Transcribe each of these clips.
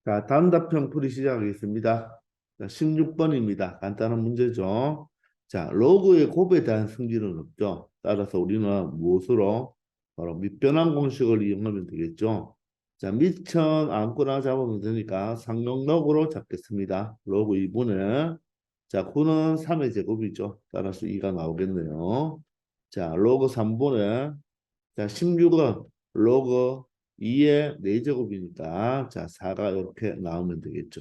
자, 다음 답형 풀이 시작하겠습니다. 자, 16번입니다. 간단한 문제죠. 자, 로그의 곱에 대한 성질은 없죠. 따라서 우리는 무엇으로? 바로 밑변환 공식을 이용하면 되겠죠. 자, 밑천 아무거나 잡으면 되니까 상용로그로 잡겠습니다. 로그 2분의 자, 9는 3의 제곱이죠. 따라서 2가 나오겠네요. 자, 로그 3분의 자, 16은 로그 2의 4제곱이니까 자, 4가 이렇게 나오면 되겠죠.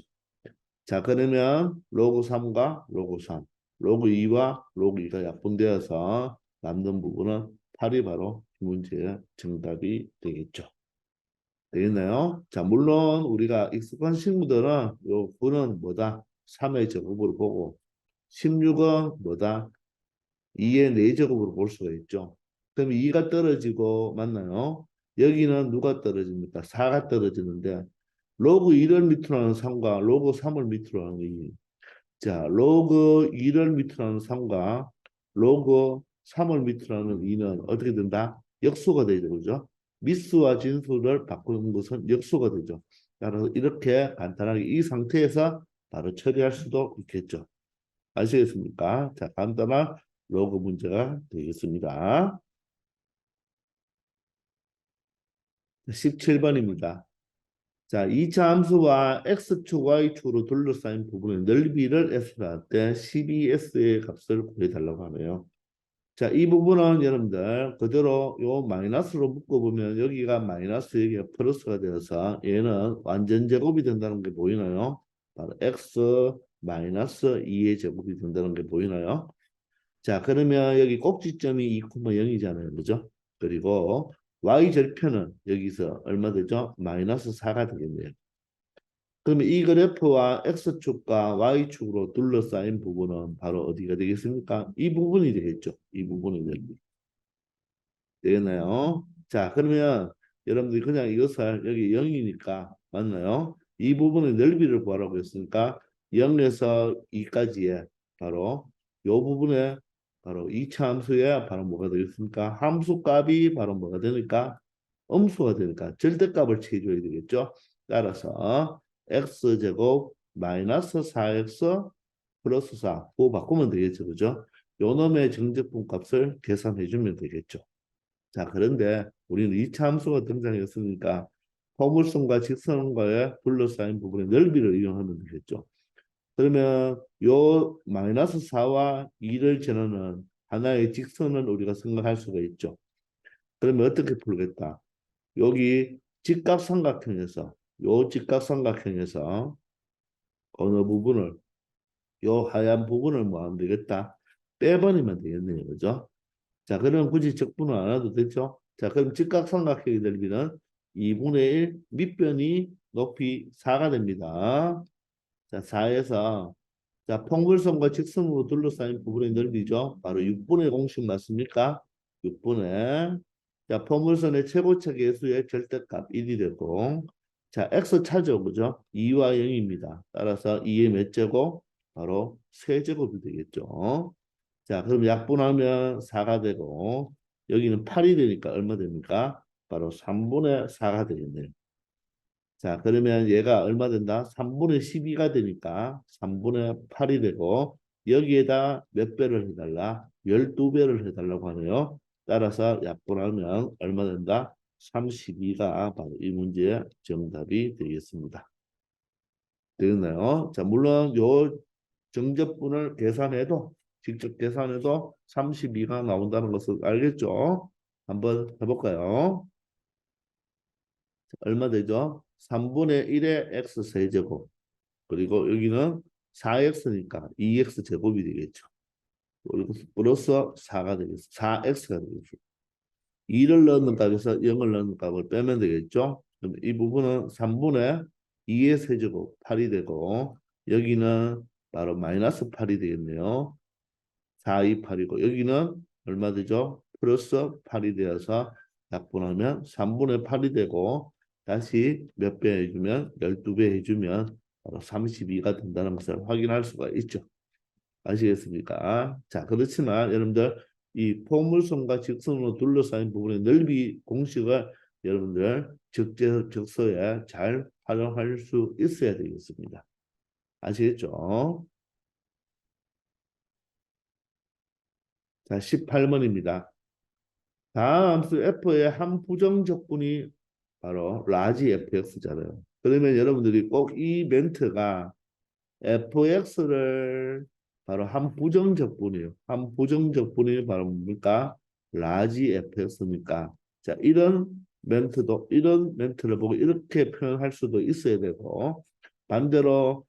자, 그러면 로그 3과 로그 3, 로그 2와 로그 2가 약분되어서 남는 부분은 8이 바로 이 문제의 정답이 되겠죠. 되겠나요? 자, 물론 우리가 익숙한 친구들은 요 9는 뭐다? 3의 제곱으로 보고 16은 뭐다? 2의 4제곱으로 볼 수가 있죠. 그럼 2가 떨어지고 맞나요? 여기는 누가 떨어집니까? 4가 떨어지는데 로그 2를 밑으로 하는 3과 로그 3을 밑으로 하는 2. 자, 로그 2를 밑으로 하는 3과 로그 3을 밑으로 하는 2는 어떻게 된다? 역수가 되죠. 그죠? 미수와 진수를 바꾸는 것은 역수가 되죠. 따라서 이렇게 간단하게 이 상태에서 바로 처리할 수도 있겠죠. 아시겠습니까? 자, 간단한 로그 문제가 되겠습니다. 17번입니다. 자, 2차 함수와 x축, y축으로 둘러싸인 부분의 넓이를 s로 할 때 12s의 값을 구해달라고 하네요. 자, 이 부분은 여러분들 그대로 요 마이너스로 묶어보면 여기가 마이너스, 여기가 플러스가 되어서 얘는 완전 제곱이 된다는 게 보이나요? 바로 x 마이너스 2의 제곱이 된다는 게 보이나요? 자, 그러면 여기 꼭지점이 2,0이잖아요. 그죠? 그리고 y절편은 여기서 얼마 되죠? 마이너스 4가 되겠네요. 그러면 이 그래프와 x축과 y축으로 둘러싸인 부분은 바로 어디가 되겠습니까? 이 부분이 되겠죠. 이 부분이 되겠나요? 자, 그러면 여러분들이 그냥 이것을 여기 0이니까 맞나요? 이 부분의 넓이를 구하라고 했으니까 0에서 2까지의 바로 이 부분에 바로 2차 함수에 바로 뭐가 되겠습니까? 함수 값이 바로 뭐가 되니까 음수가 되니까 절대값을 취해줘야 되겠죠. 따라서 x제곱 마이너스 4x 플러스 4 그거 바꾸면 되겠죠. 그죠? 요 놈의 정제품 값을 계산해 주면 되겠죠. 자, 그런데 우리는 이차 함수가 등장했으니까 포물선과 직선과의 둘러싸인 부분의 넓이를 이용하면 되겠죠. 그러면 요 마이너스 4와 2를 지나는 하나의 직선을 우리가 생각할 수가 있죠. 그러면 어떻게 풀겠다? 여기 직각삼각형에서 요 직각삼각형에서 어느 부분을 요 하얀 부분을 뭐 하면 되겠다? 빼버리면 되겠네요. 그죠? 자, 그러면 굳이 적분을 안 해도 되죠? 자, 그럼 직각삼각형의 넓이는 2분의 1 밑변이 높이 4가 됩니다. 자, 4에서 자, 평물선과 직선으로 둘러싸인 부분의 넓이죠. 바로 6분의 공식 맞습니까? 6분의 자, 포물선의 최고차 계수의 절대값 1이 되고 자, x 차죠. 그죠? 2와 0입니다. 따라서 2의 몇 제곱? 바로 세제곱이 되겠죠. 자, 그럼 약분하면 4가 되고 여기는 8이 되니까 얼마 됩니까? 바로 3분의 4가 되겠네요. 자, 그러면 얘가 얼마 된다? 3분의 12가 되니까 3분의 8이 되고 여기에다 몇 배를 해달라? 12배를 해달라고 하네요. 따라서 약분하면 얼마 된다? 32가 바로 이 문제의 정답이 되겠습니다. 되겠나요? 자, 물론 요 정적분을 계산해도 직접 계산해도 32가 나온다는 것을 알겠죠? 한번 해볼까요? 얼마 되죠? 3분의 1의 x 세제곱 그리고 여기는 4x니까 2x 제곱이 되겠죠. 그리고 플러스 4가 되겠죠. 4x가 되겠죠. 2를 넣는 값에서 0을 넣는 값을 빼면 되겠죠. 그럼 이 부분은 3분의 2의 세제곱 8이 되고 여기는 바로 마이너스 8이 되겠네요. 4, 2, 8이고 여기는 얼마 되죠? 플러스 8이 되어서 약분하면 3분의 8이 되고 다시 몇 배 해주면 12배 해주면 바로 32가 된다는 것을 확인할 수가 있죠. 아시겠습니까? 자, 그렇지만 여러분들 이 포물선과 직선으로 둘러싸인 부분의 넓이 공식을 여러분들 적재 적서에 잘 활용할 수 있어야 되겠습니다. 아시겠죠? 자, 18번입니다. 다음 함수 f의 한 부정적분이 바로 라지 fx잖아요. 그러면 여러분들이 꼭 이 멘트가 fx를 바로 한 부정적분이에요. 한 부정적분이 바로 뭡니까? 라지 fx입니까? 자, 이런 멘트를 보고 이렇게 표현할 수도 있어야 되고 반대로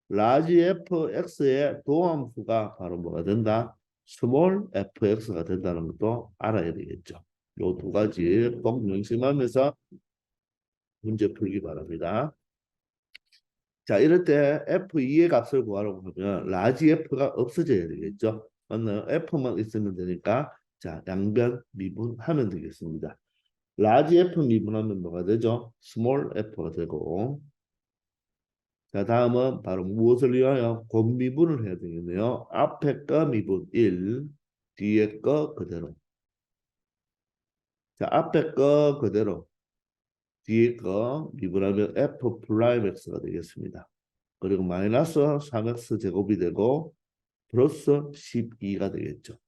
라지 fx의 도함수가 바로 뭐가 된다? 스몰 fx가 된다는 것도 알아야 되겠죠. 요 두 가지 꼭 명심하면서 문제 풀기 바랍니다. 자, 이럴 때 F2의 값을 구하라고 하면 라지 F가 없어져야 되겠죠. 맞나요? F만 있으면 되니까 자, 양변 미분하면 되겠습니다. 라지 F 미분하면 뭐가 되죠? 스몰 F가 되고 자, 다음은 바로 무엇을 위하여 곱미분을 해야 되겠네요. 앞에 거 미분 1, 뒤에 거 그대로. 자, 앞에 거 그대로, 뒤에 거 미분하면 F 프라임 X가 되겠습니다. 그리고 마이너스 3x 제곱이 되고 플러스 12가 되겠죠.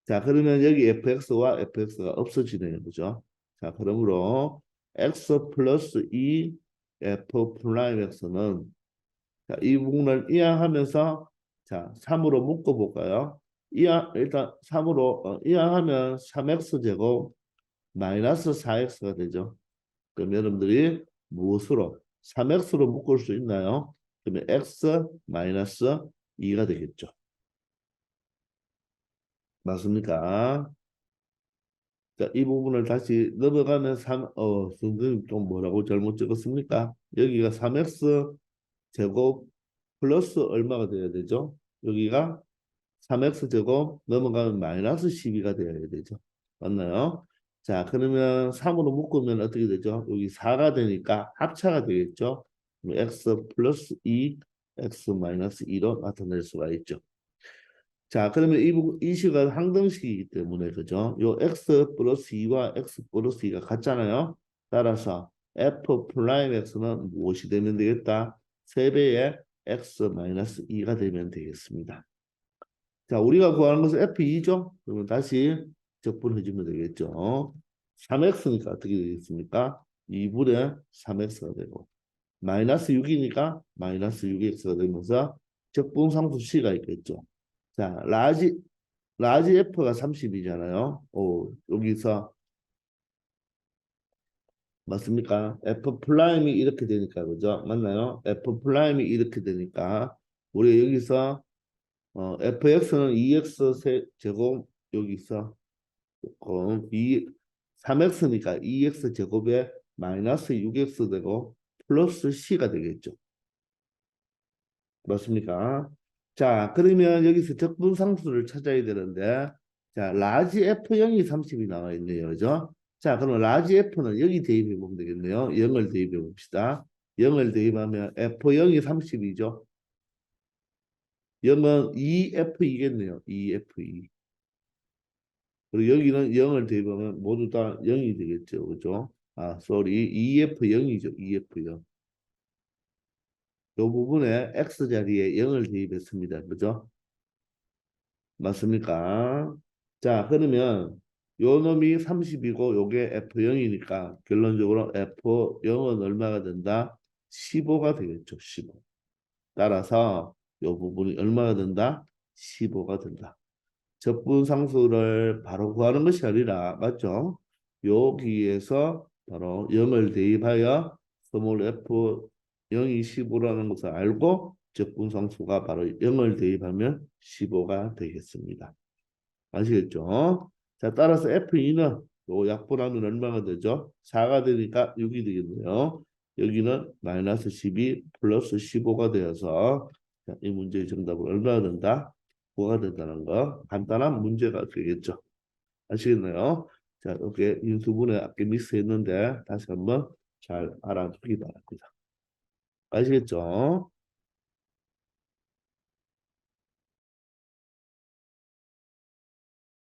자, 그러면 여기 fx와 fx가 없어지네요. 그죠? 자, 그러므로 x 플러스 2 f 프라임 x는 자, 이 부분을 이항하면서 자, 3으로 묶어 볼까요? 일단 3으로 이항하면 3x 제곱 마이너스 4x가 되죠. 그럼 여러분들이 무엇으로 3x로 묶을 수 있나요? 그러면 x 마이너스 2가 되겠죠. 맞습니까? 자, 이 부분을 다시 넘어가면 선생님 좀 뭐라고 잘못 적었습니까? 여기가 3x 제곱 플러스 얼마가 돼야 되죠? 여기가 3x 제곱 넘어가면 마이너스 12가 되어야 되죠. 맞나요? 자, 그러면 3으로 묶으면 어떻게 되죠? 여기 4가 되니까 합차가 되겠죠? x 플러스 2, x 마이너스 2로 나타낼 수가 있죠. 자, 그러면 이 식은 항등식이기 때문에 그죠? 요 x 플러스 2와 x 플러스 2가 같잖아요. 따라서 f 프라임 x는 무엇이 되면 되겠다? 3배의 x 마이너스 2가 되면 되겠습니다. 자, 우리가 구하는 것은 f2죠? 그러면 다시 적분해 주면 되겠죠. 3x니까 어떻게 되겠습니까? 2분의 3x가 되고 마이너스 6이니까 마이너스 6x가 되면서 적분상수 c가 있겠죠. 자, 라지 F가 30이잖아요. 여기서 맞습니까? F 프라임이 이렇게 되니까 그죠? 맞나요? F 프라임이 이렇게 되니까 우리 여기서 FX는 2X 제곱 여기서 조금 3X니까 2X 제곱에 마이너스 6X 되고 플러스 C가 되겠죠. 맞습니까? 자, 그러면 여기서 적분상수를 찾아야 되는데, 자, 라지 F0이 30이 나와 있네요. 그죠? 자, 그럼 라지 F는 여기 대입해 보면 되겠네요. 0을 대입해 봅시다. 0을 대입하면 F0이 30이죠. 0은 2F2겠네요. 2F2. 그리고 여기는 0을 대입하면 모두 다 0이 되겠죠. 그죠? 아, sorry. 2F0이죠. 2F0. 이 부분에 X 자리에 0을 대입했습니다. 그죠? 맞습니까? 자, 그러면 요 놈이 30이고 요게 F0이니까 결론적으로 F0은 얼마가 된다? 15가 되겠죠. 15. 따라서 요 부분이 얼마가 된다? 15가 된다. 적분상수를 바로 구하는 것이 아니라 맞죠? 여기에서 바로 0을 대입하여 스몰 f 0이 15라는 것을 알고 적분상수가 바로 0을 대입하면 15가 되겠습니다. 아시겠죠? 자, 따라서 F2는 요 약분하면 얼마가 되죠? 4가 되니까 6이 되겠네요. 여기는 마이너스 12 플러스 15가 되어서 자, 이 문제의 정답은 얼마가 된다? 9가 된다는 거 간단한 문제가 되겠죠. 아시겠나요? 자, 이렇게 이 두 분의 아까 미스했는데 다시 한번 잘 알아두기 바랍니다. 아시겠죠?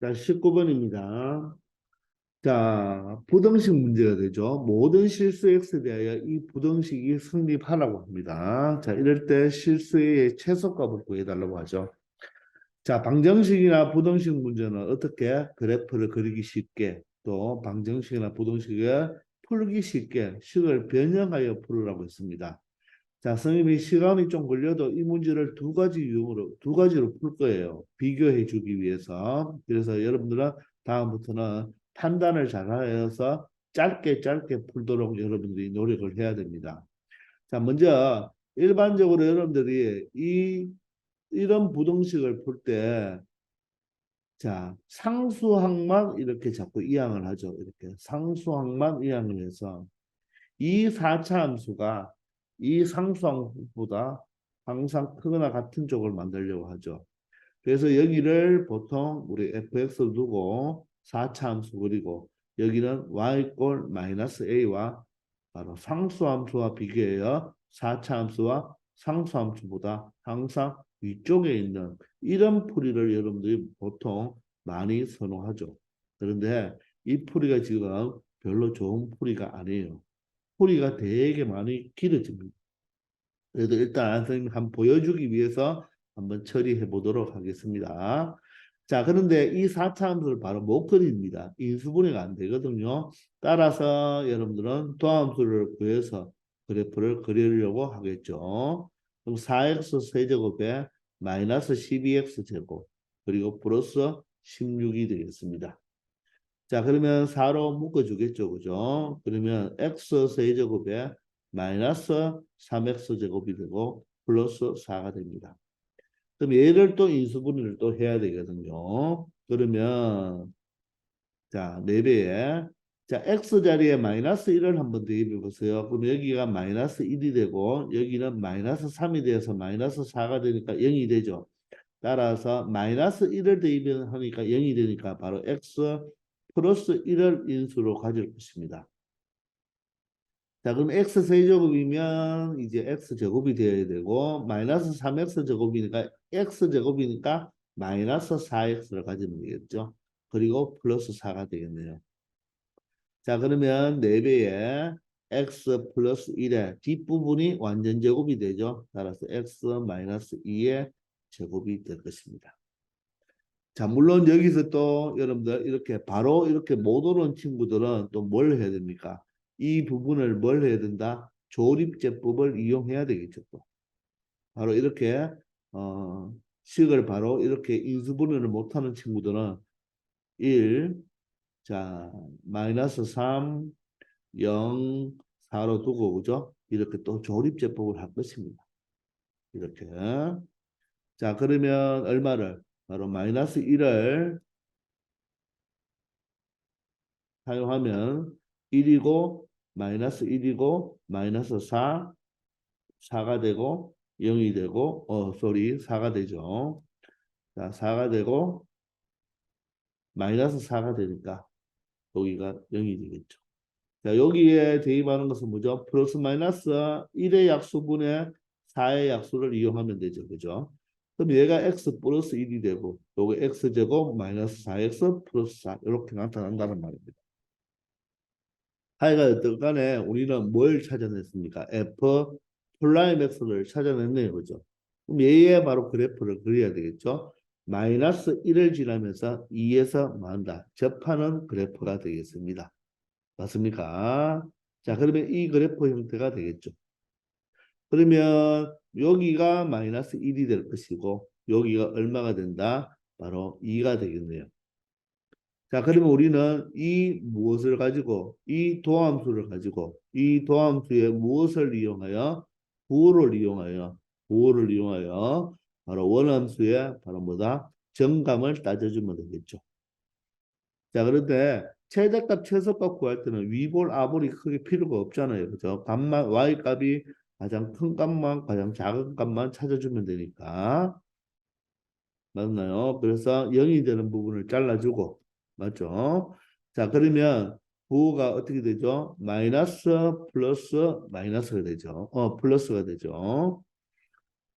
자, 19번입니다. 자, 부등식 문제가 되죠. 모든 실수 x에 대하여 이 부등식이 성립하라고 합니다. 자, 이럴 때 실수의 최소값을 구해달라고 하죠. 자, 방정식이나 부등식 문제는 어떻게 그래프를 그리기 쉽게 또 방정식이나 부등식을 풀기 쉽게 식을 변형하여 풀으라고 했습니다. 자, 선생님이 시간이 좀 걸려도 이 문제를 두 가지로 풀 거예요. 비교해 주기 위해서. 그래서 여러분들은 다음부터는 판단을 잘 하여서 짧게 풀도록 여러분들이 노력을 해야 됩니다. 자, 먼저 일반적으로 여러분들이 이런 부등식을 풀 때, 자, 상수항만 이렇게 자꾸 이항을 하죠. 이렇게 상수항만 이항을 해서 이 4차 함수가 이 상수항보다 항상 크거나 같은 쪽을 만들려고 하죠. 그래서 여기를 보통 우리 fx로 두고 4차 함수 그리고 여기는 y 꼴 마이너스 a와 바로 상수함수와 비교해요. 4차 함수와 상수함수보다 항상 위쪽에 있는 이런 풀이를 여러분들이 보통 많이 선호하죠. 그런데 이 풀이가 지금 별로 좋은 풀이가 아니에요. 풀이가 되게 많이 길어집니다. 그래도 일단 선생님 한번 보여주기 위해서 한번 처리해 보도록 하겠습니다. 자, 그런데 이 4차 함수를 바로 못 그립니다. 인수분해가 안 되거든요. 따라서 여러분들은 도함수를 구해서 그래프를 그리려고 하겠죠. 그럼 4x 세제곱에 마이너스 12x 제곱 그리고 플러스 16이 되겠습니다. 자, 그러면 4로 묶어주겠죠. 그죠? 그러면 x 세제곱에 마이너스 3x 제곱이 되고 플러스 4가 됩니다. 그럼 얘를 또 인수분해를 또 해야 되거든요. 그러면 자, 4배에 자, x 자리에 마이너스 1을 한번 대입해 보세요. 그럼 여기가 마이너스 1이 되고 여기는 마이너스 3이 되어서 마이너스 4가 되니까 0이 되죠. 따라서 마이너스 1을 대입하니까 0이 되니까 바로 x 플러스 1을 인수로 가질 것입니다. 자, 그럼 x 세제곱이면 이제 x 제곱이 되어야 되고 마이너스 3x 제곱이니까 x 제곱이니까 마이너스 4x를 가지면 되겠죠. 그리고 플러스 4가 되겠네요. 자, 그러면 4배에 x 플러스 1의 뒷부분이 완전 제곱이 되죠. 따라서 x 마이너스 2의 제곱이 될 것입니다. 자, 물론 여기서 또 여러분들 이렇게 바로 이렇게 못 오는 친구들은 또 뭘 해야 됩니까? 이 부분을 뭘 해야 된다? 조립제법을 이용해야 되겠죠. 또. 바로 이렇게 식을 바로 이렇게 인수분해를 못하는 친구들은 1, 자, 마이너스 3, 0, 4로 두고 그죠? 이렇게 또 조립제법을 할 것입니다. 이렇게. 자, 그러면 얼마를? 바로 마이너스 1을 사용하면 1이고 마이너스 1이고 마이너스 4, 4가 되고 0이 되고 4가 되죠. 자, 4가 되고 마이너스 4가 되니까 여기가 0이 되겠죠. 자, 여기에 대입하는 것은 뭐죠? 플러스 마이너스 1의 약수분의 4의 약수를 이용하면 되죠. 그죠? 그럼 얘가 x 플러스 1이 되고 요거 x제곱 마이너스 4x 플러스 4 이렇게 나타난다는 말입니다. 하여간 간에 우리는 뭘 찾아냈습니까? f 플라임 x를 찾아냈네요. 그죠? 그럼 얘의 바로 그래프를 그려야 되겠죠? 마이너스 1을 지나면서 2에서 만다. 접하는 그래프가 되겠습니다. 맞습니까? 자, 그러면 이 그래프 형태가 되겠죠. 그러면 여기가 마이너스 1이 될 것이고 여기가 얼마가 된다? 바로 2가 되겠네요. 자, 그러면 우리는 이 무엇을 가지고 이 도함수를 가지고 이 도함수에 무엇을 이용하여 부호를 이용하여 바로 원함수의 바로 뭐다? 정감을 따져주면 되겠죠. 자, 그런데 최대값, 최소값 구할 때는 위볼, 아볼이 크게 필요가 없잖아요. 그죠? 값만, y값이 가장 큰 값만, 가장 작은 값만 찾아주면 되니까. 맞나요? 그래서 0이 되는 부분을 잘라주고, 맞죠? 자, 그러면 부호가 어떻게 되죠? 마이너스 플러스 마이너스가 되죠. 플러스가 되죠.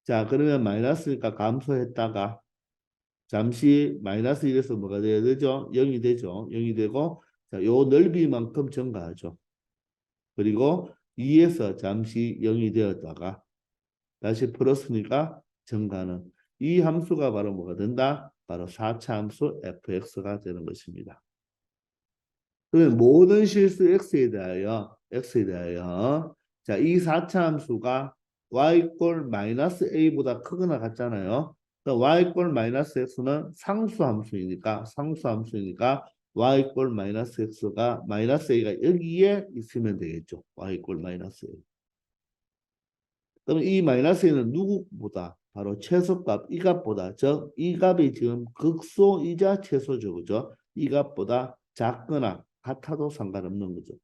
자, 그러면 마이너스니까 감소했다가 잠시 마이너스 1에서 뭐가 돼야 되죠? 0이 되죠. 0이 되고 자, 요 넓이만큼 증가하죠. 그리고 2에서 잠시 0이 되었다가 다시 플러스니까 증가하는 이 함수가 바로 뭐가 된다? 바로 4차 함수 fx가 되는 것입니다. 그러면 모든 실수 x에 대하여 자, 이 4차 함수가 y 마이너스 a보다 크거나 같잖아요. y 마이너스 x는 상수함수이니까 y 마이너스 x가 마이너스 a가 여기에 있으면 되겠죠. y 마이너스 a. 그럼 이 마이너스 a는 누구보다 바로 최소값 이 값보다 즉 이 값이 지금 극소이자 최소죠. 그죠? 이 값보다 작거나 같아도 상관없는 거죠.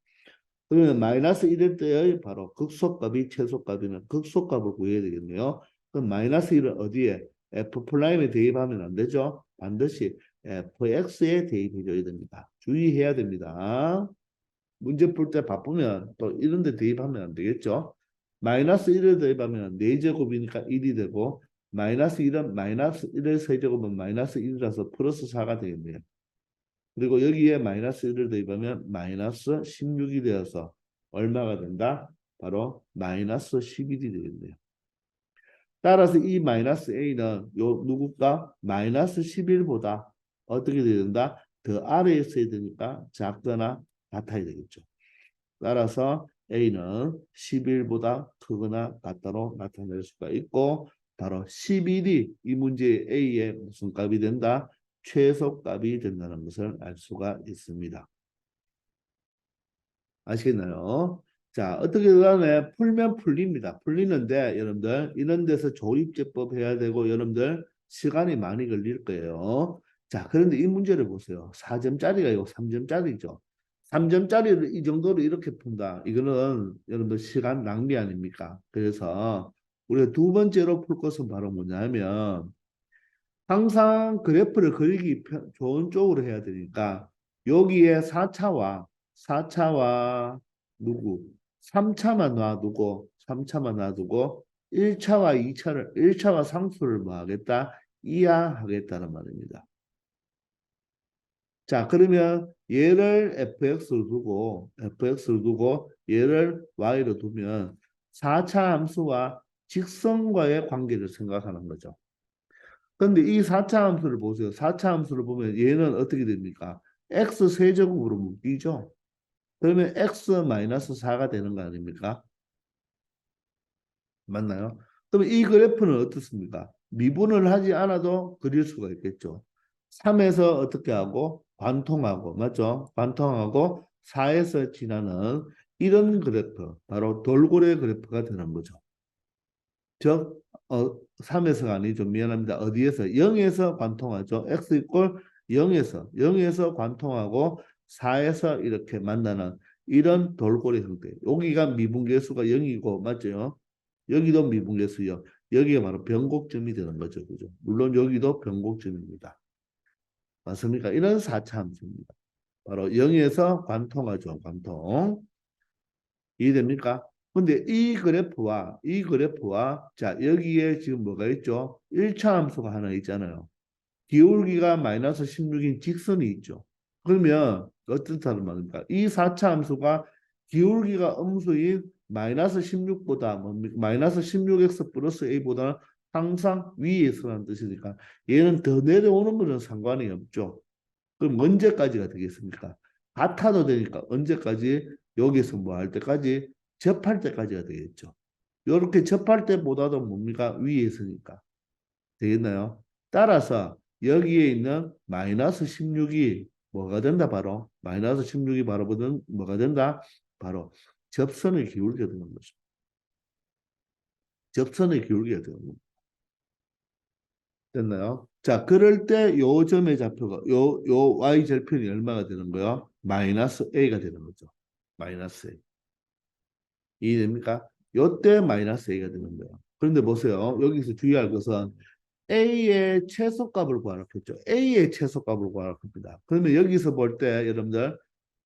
그러면 마이너스 1일 때의 바로 극소값이 최소값이는 극소값을 구해야 되겠네요. 그럼 마이너스 1은 어디에? F'에 대입하면 안 되죠. 반드시 fx에 대입해줘야 됩니다. 주의해야 됩니다. 문제 풀 때 바쁘면 또 이런 데 대입하면 안 되겠죠. 마이너스 1을 대입하면 4제곱이니까 1이 되고 마이너스 1은 마이너스 1의 세제곱은 마이너스 1이라서 플러스 4가 되겠네요. 그리고 여기에 마이너스 1을 대입하면 마이너스 16이 되어서 얼마가 된다? 바로 마이너스 11이 되겠네요. 따라서 이 마이너스 a는 요 누구가 마이너스 11보다 어떻게 되야 된다? 더 아래에 있어야 되니까 작거나 같아야 되겠죠. 따라서 a는 11보다 크거나 같다로 나타낼 수가 있고 바로 11이 이 문제의 a의 무슨 값이 된다? 최소값이 된다는 것을 알 수가 있습니다. 아시겠나요? 자, 어떻게 그다음에 풀면 풀립니다. 풀리는데 여러분들 이런 데서 조립제법 해야 되고 여러분들 시간이 많이 걸릴 거예요. 자, 그런데 이 문제를 보세요. 4점짜리가 이거 3점짜리죠. 3점짜리를 이 정도로 이렇게 푼다. 이거는 여러분들 시간 낭비 아닙니까? 그래서 우리가 두 번째로 풀 것은 바로 뭐냐면 항상 그래프를 그리기 좋은 쪽으로 해야 되니까 여기에 4차와 누구 3차만 놔두고 3차만 놔두고 1차와 상수를 뭐 하겠다? 이하하겠다는 말입니다. 자, 그러면 얘를 fx를 두고 얘를 y로 두면 4차 함수와 직선과의 관계를 생각하는 거죠. 그런데 이 4차 함수를 보세요. 4차 함수를 보면 얘는 어떻게 됩니까? x 세제곱으로 묶이죠. 그러면 x 마이너스 4가 되는 거 아닙니까? 맞나요? 그러면 이 그래프는 어떻습니까? 미분을 하지 않아도 그릴 수가 있겠죠. 3에서 어떻게 하고 관통하고 맞죠? 관통하고 4에서 지나는 이런 그래프 바로 돌고래 그래프가 되는 거죠. 즉 3에서가 아니죠. 미안합니다. 어디에서? 0에서 관통하죠. x 이꼴 0에서 관통하고 4에서 이렇게 만나는 이런 돌고래 형태. 여기가 미분계수가 0이고 맞죠? 여기도 미분계수요. 여기가 바로 변곡점이 되는 거죠. 그죠? 물론 여기도 변곡점입니다. 맞습니까? 이런 4차 함수입니다. 바로 0에서 관통하죠. 관통. 이해됩니까? 근데 이 그래프와 자 여기에 지금 뭐가 있죠? 1차 함수가 하나 있잖아요. 기울기가 마이너스 16인 직선이 있죠. 그러면 어떻다는 말입니까? 이 4차 함수가 기울기가 음수인 마이너스 16보다 뭡니까? 마이너스 16x 플러스 a보다는 항상 위에 있으라는 뜻이니까 얘는 더 내려오는 것은 상관이 없죠. 그럼 언제까지가 되겠습니까? 같아도 되니까 언제까지 여기서 뭐 할 때까지 접할 때까지가 되겠죠. 이렇게 접할 때보다도 뭡니까? 위에 있으니까. 되겠나요? 따라서 여기에 있는 마이너스 16이 뭐가 된다? 바로 마이너스 16이 바로 뭐가 된다? 바로 접선의 기울기가 되는 거죠. 접선의 기울기가 되는 겁니다. 됐나요? 자, 그럴 때 요 점의 좌표가 요 y 절편이 얼마가 되는 거요? 마이너스 a가 되는 거죠. 마이너스 a. 이해됩니까? 요때 마이너스 a가 되는 거예요. 그런데 보세요. 여기서 주의할 것은 a의 최소값을 구하라고 했죠. a의 최소값을 구하라고 합니다. 그러면 여기서 볼 때 여러분들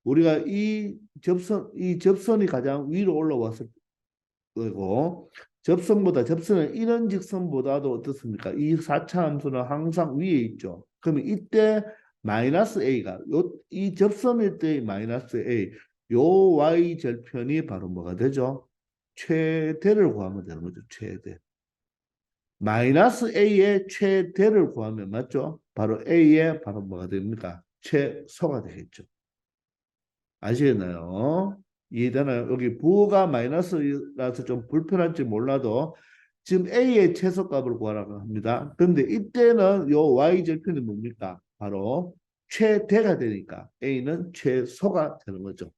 우리가 이 접선이 가장 위로 올라왔을 거고 접선은 이런 직선보다도 어떻습니까? 이 4차 함수는 항상 위에 있죠. 그러면 이때 마이너스 a가 이 접선일 때의 마이너스 a 요 y 절편이 바로 뭐가 되죠? 최대를 구하면 되는 거죠. 최대. 마이너스 a의 최대를 구하면 맞죠? 바로 a의 바로 뭐가 됩니까? 최소가 되겠죠. 아시겠나요? 이해되나요? 여기 부호가 마이너스라서 좀 불편할지 몰라도 지금 a의 최소값을 구하라고 합니다. 그런데 이때는 요 y 절편이 뭡니까? 바로 최대가 되니까 a는 최소가 되는 거죠.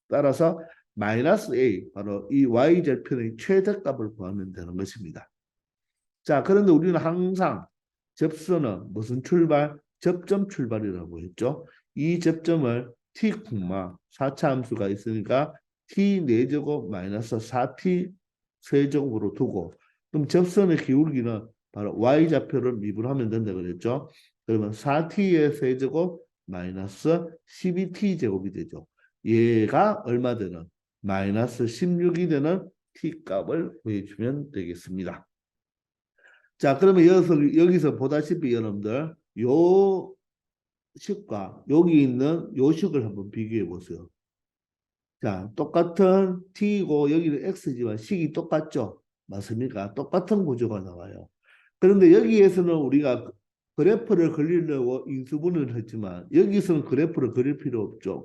따라서 마이너스 a 바로 이 y 절편의 최대값을 구하면 되는 것입니다. 자, 그런데 우리는 항상 접선은 무슨 출발? 접점 출발이라고 했죠. 이 접점을 t, 4차 함수가 있으니까 t 4제곱 마이너스 4t 세제곱으로 두고 그럼 접선의 기울기는 바로 y좌표를 미분하면 된다 그랬죠. 그러면 4t의 세제곱 마이너스 12t 제곱이 되죠. 얘가 얼마 되는? 마이너스 16이 되는 t 값을 구해주면 되겠습니다. 자, 그러면 여기서 보다시피 여러분들 요 식과 여기 있는 요 식을 한번 비교해 보세요. 자, 똑같은 t이고 여기는 x지만 식이 똑같죠? 맞습니까? 똑같은 구조가 나와요. 그런데 여기에서는 우리가 그래프를 그리려고 인수분해를 했지만 여기서는 그래프를 그릴 필요 없죠.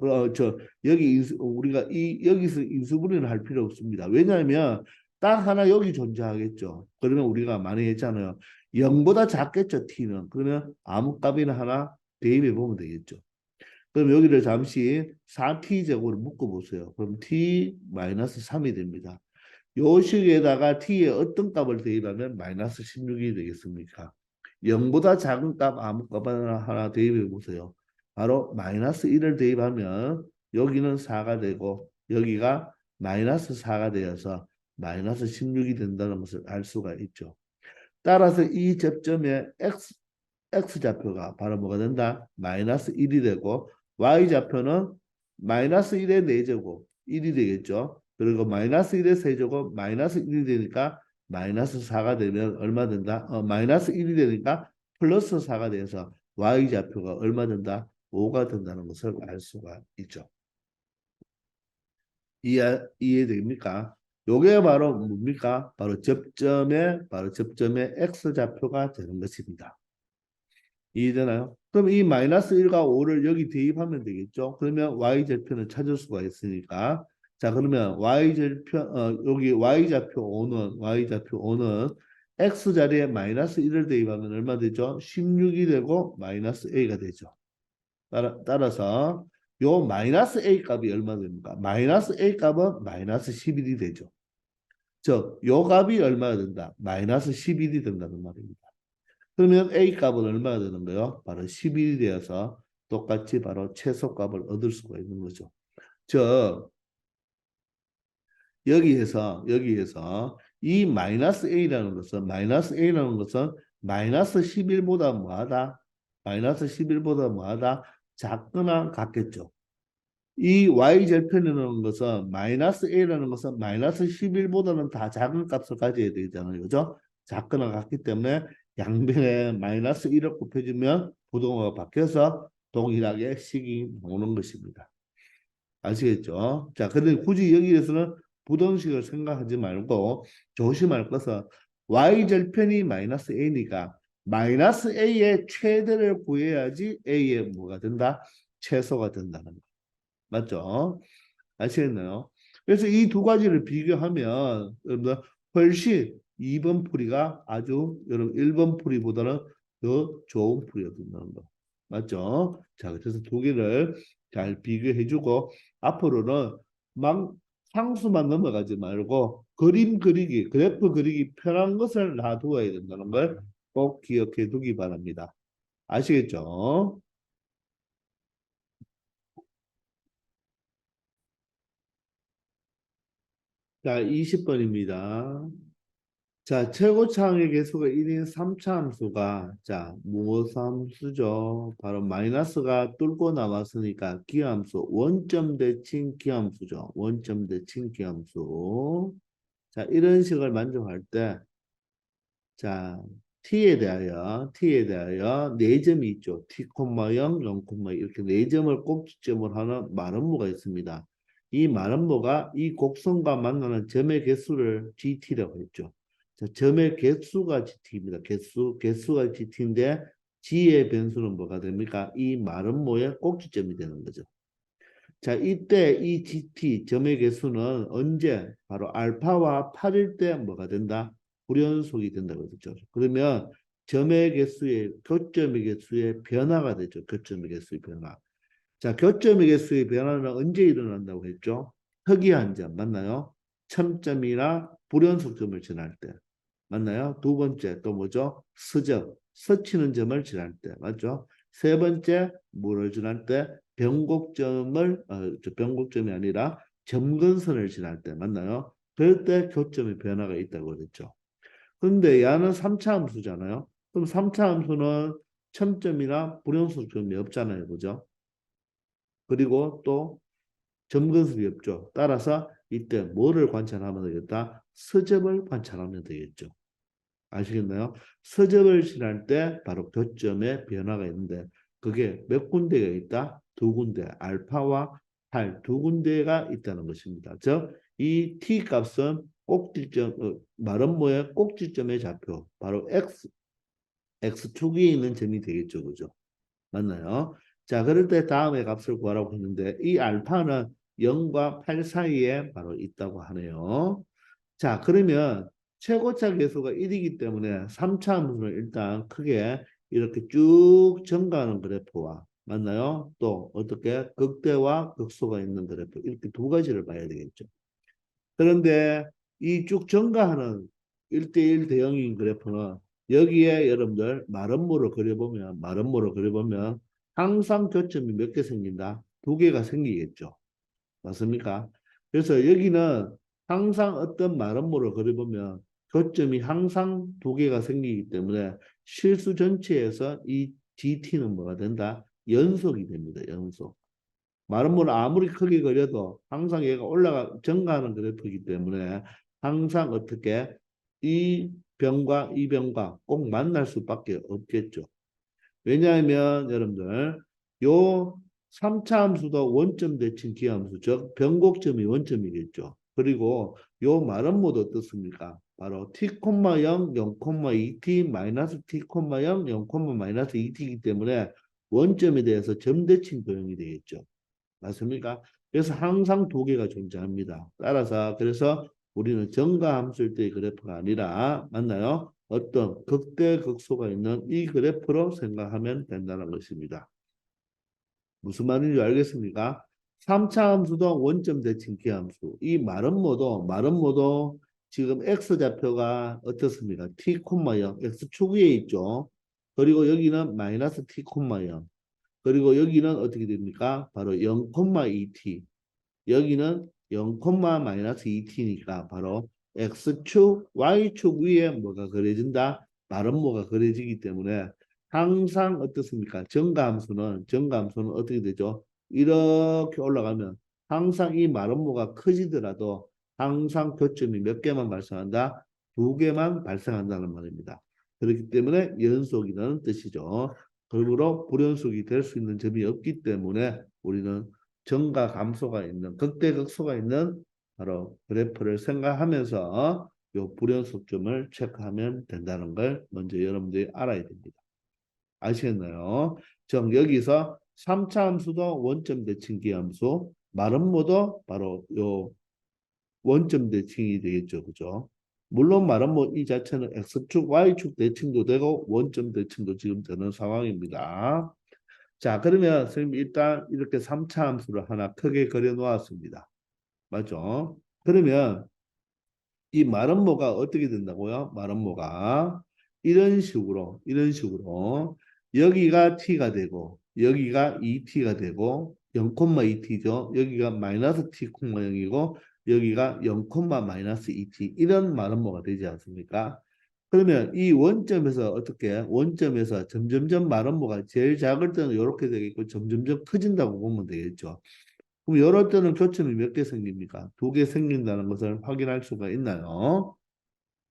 여기 우리가 여기서 인수분해를 할 필요 없습니다. 왜냐하면 딱 하나 여기 존재하겠죠. 그러면 우리가 많이 했잖아요. 0보다 작겠죠, t는. 그러면 아무 값이나 하나 대입해 보면 되겠죠. 그럼 여기를 잠시 4t 제곱으로 묶어보세요. 그럼 t-3이 됩니다. 요 식에다가 t의 어떤 값을 대입하면 마이너스 16이 되겠습니까? 0보다 작은 값 아무 값 하나 대입해 보세요. 바로 마이너스 1을 대입하면 여기는 4가 되고 여기가 마이너스 4가 되어서 마이너스 16이 된다는 것을 알 수가 있죠. 따라서 이 접점의 x좌표가 바로 뭐가 된다? 마이너스 1이 되고 y좌표는 마이너스 1의 4제곱 1이 되겠죠. 그리고 마이너스 1의 세제곱 마이너스 1이 되니까 마이너스 4가 되면 얼마 된다? 마이너스 1이 되니까 플러스 4가 돼서 y좌표가 얼마 된다? 5가 된다는 것을 알 수가 있죠. 이해됩니까? 요게 바로 뭡니까? 바로 접점의 x좌표가 되는 것입니다. 이해되나요? 그럼 이 마이너스 1과 5를 여기 대입하면 되겠죠? 그러면 y절편을 찾을 수가 있으니까 자 그러면 여기 y좌표 5는 x자리에 마이너스 1을 대입하면 얼마 되죠? 16이 되고 마이너스 a가 되죠. 따라서 요 마이너스 a 값이 얼마 됩니까? 마이너스 a 값은 마이너스 11이 되죠. 즉, 요 값이 얼마가 된다? 마이너스 11이 된다는 말입니다. 그러면 a 값은 얼마가 되는 거예요? 바로 11이 되어서 똑같이 바로 최소값을 얻을 수가 있는 거죠. 즉, 여기에서 이 마이너스 a라는 것은 마이너스 11보다 뭐하다? 마이너스 11보다 뭐하다? 작거나 같겠죠. 이 y절편이라는 것은 마이너스 a라는 것은 마이너스 11보다는 다 작은 값을 가져야 되잖아요. 그죠? 작거나 같기 때문에 양변에 마이너스 1을 곱해주면 부동호가 바뀌어서 동일하게 식이 나오는 것입니다. 아시겠죠? 자, 근데 굳이 여기에서는 부등식을 생각하지 말고 조심할 것은 y절편이 마이너스 a니까 마이너스 a의 최대를 구해야지 a의 뭐가 된다? 최소가 된다는 거. 맞죠? 아시겠나요? 그래서 이 두 가지를 비교하면 여러분들 훨씬 2번 풀이가 아주 여러분 1번 풀이보다는 더 좋은 풀이가 된다는 거. 맞죠? 자, 그래서 두 개를 잘 비교해주고 앞으로는 막 상수만 넘어가지 말고 그림 그리기, 그래프 그리기 편한 것을 놔두어야 된다는 걸 꼭 기억해 두기 바랍니다. 아시겠죠? 자, 20번입니다. 자, 최고차항의 개수가 1인 3차 함수가 자, 무엇 함수죠? 바로 마이너스가 뚫고 나왔으니까 기함수, 원점 대칭 기함수죠. 원점 대칭 기함수. 자, 이런 식을 만족할 때 자, t에 대하여 네 점이 있죠. t, 0, 0, 이렇게 네 점을 꼭지점을 하는 마름모가 있습니다. 이 마름모가 이 곡선과 만나는 점의 개수를 gt라고 했죠. 자, 점의 개수가 gt입니다. 개수가 gt인데 g의 변수는 뭐가 됩니까? 이 마름모의 꼭지점이 되는 거죠. 자, 이때 이 GT 점의 개수는 언제 바로 알파와 8일 때 뭐가 된다? 불연속이 된다고 그랬죠. 그러면 점의 개수의 교점의 개수의 변화가 되죠. 교점의 개수의 변화. 자, 교점의 개수의 변화는 언제 일어난다고 했죠? 특이한 점 맞나요? 첨점이나 불연속점을 지날 때 맞나요? 두 번째 또 뭐죠? 서점, 스치는 점을 지날 때 맞죠? 세 번째 뭐를 지날 때? 변곡점이 아니라 점근선을 지날 때 맞나요? 그럴 때 교점의 변화가 있다고 그랬죠. 그런데 얘는 3차 함수잖아요. 그럼 3차 함수는 첨점이나 불연속점이 없잖아요. 그죠? 그리고 또 점근술이 없죠. 따라서 이때 뭐를 관찰하면 되겠다? 서점을 관찰하면 되겠죠. 아시겠나요? 서점을 칠할 때 바로 교점의 변화가 있는데 그게 몇 군데가 있다? 두 군데, 알파와 8, 두 군데가 있다는 것입니다. 즉, 이 t 값은 마름모의 꼭지점의 좌표, 바로 x축에 있는 점이 되겠죠. 그죠? 맞나요? 자, 그럴 때 다음에 값을 구하라고 했는데 이 알파는 0과 8 사이에 바로 있다고 하네요. 자, 그러면 최고차 계수가 1이기 때문에 3차 함수는 일단 크게 이렇게 쭉 증가하는 그래프와 맞나요? 또 어떻게 극대와 극소가 있는 그래프 이렇게 두 가지를 봐야 되겠죠. 그런데 이 쭉 증가하는 1대1 대형인 그래프는 여기에 여러분들 마름모로 그려보면 항상 교점이 몇 개 생긴다? 두 개가 생기겠죠. 맞습니까? 그래서 여기는 항상 어떤 마름모를 그려보면 교점이 항상 두 개가 생기기 때문에 실수 전체에서 이 GT는 뭐가 된다? 연속이 됩니다. 연속. 마름모를 아무리 크게 그려도 항상 얘가 증가하는 그래프이기 때문에 항상 어떻게 이 병과 이 병과 꼭 만날 수밖에 없겠죠. 왜냐하면 여러분들 요 3차 함수도 원점 대칭 기함수 즉 변곡점이 원점이겠죠. 그리고 요 마름모도 어떻습니까? 바로 t, 0, 0,2t 마이너스 t, 0, 0, 마이너스 2t이기 때문에 원점에 대해서 점 대칭 도형이 되겠죠. 맞습니까? 그래서 항상 두 개가 존재합니다. 따라서 그래서 우리는 정가 함수일 때의 그래프가 아니라 맞나요? 어떤 극대극소가 있는 이 그래프로 생각하면 된다는 것입니다. 무슨 말인지 알겠습니까? 3차 함수도 원점 대칭 기함수. 이 마름모도 지금 x좌표가 어떻습니까? t, 0, x축 위에 있죠. 그리고 여기는 마이너스 t, 0. 그리고 여기는 어떻게 됩니까? 바로 0,2t. 여기는 0, 마이너스 2t니까 바로 x축, y축 위에 뭐가 그려진다? 마름모가 그려지기 때문에 항상 어떻습니까? 정가함수는 어떻게 되죠? 이렇게 올라가면 항상 이 마름모가 커지더라도 항상 교점이 몇 개만 발생한다? 두 개만 발생한다는 말입니다. 그렇기 때문에 연속이라는 뜻이죠. 그러므로 불연속이 될 수 있는 점이 없기 때문에 우리는 정과 감소가 있는 극대극소가 있는 바로 그래프를 생각하면서 요 불연속점을 체크하면 된다는 걸 먼저 여러분들이 알아야 됩니다. 아시겠나요? 즉 여기서 3차 함수도 원점 대칭 기함수, 마름모도 바로 요 원점 대칭이 되겠죠. 그죠? 물론 말은 이 자체는 X축, Y축 대칭도 되고 원점 대칭도 지금 되는 상황입니다. 자, 그러면 선생님 일단 이렇게 3차 함수를 하나 크게 그려 놓았습니다. 맞죠? 그러면 이 마름모가 어떻게 된다고요? 마름모가 이런 식으로 여기가 t가 되고 여기가 2t가 되고 0,2t죠. 여기가 마이너스 t, 0이고 여기가 0, 마이너스 2t 이런 마름모가 되지 않습니까? 그러면 이 원점에서 어떻게 원점에서 점점점 마름모가 제일 작을 때는 이렇게 되겠고 점점점 커진다고 보면 되겠죠. 그럼 이럴 때는 교점이 몇 개 생깁니까? 두 개 생긴다는 것을 확인할 수가 있나요?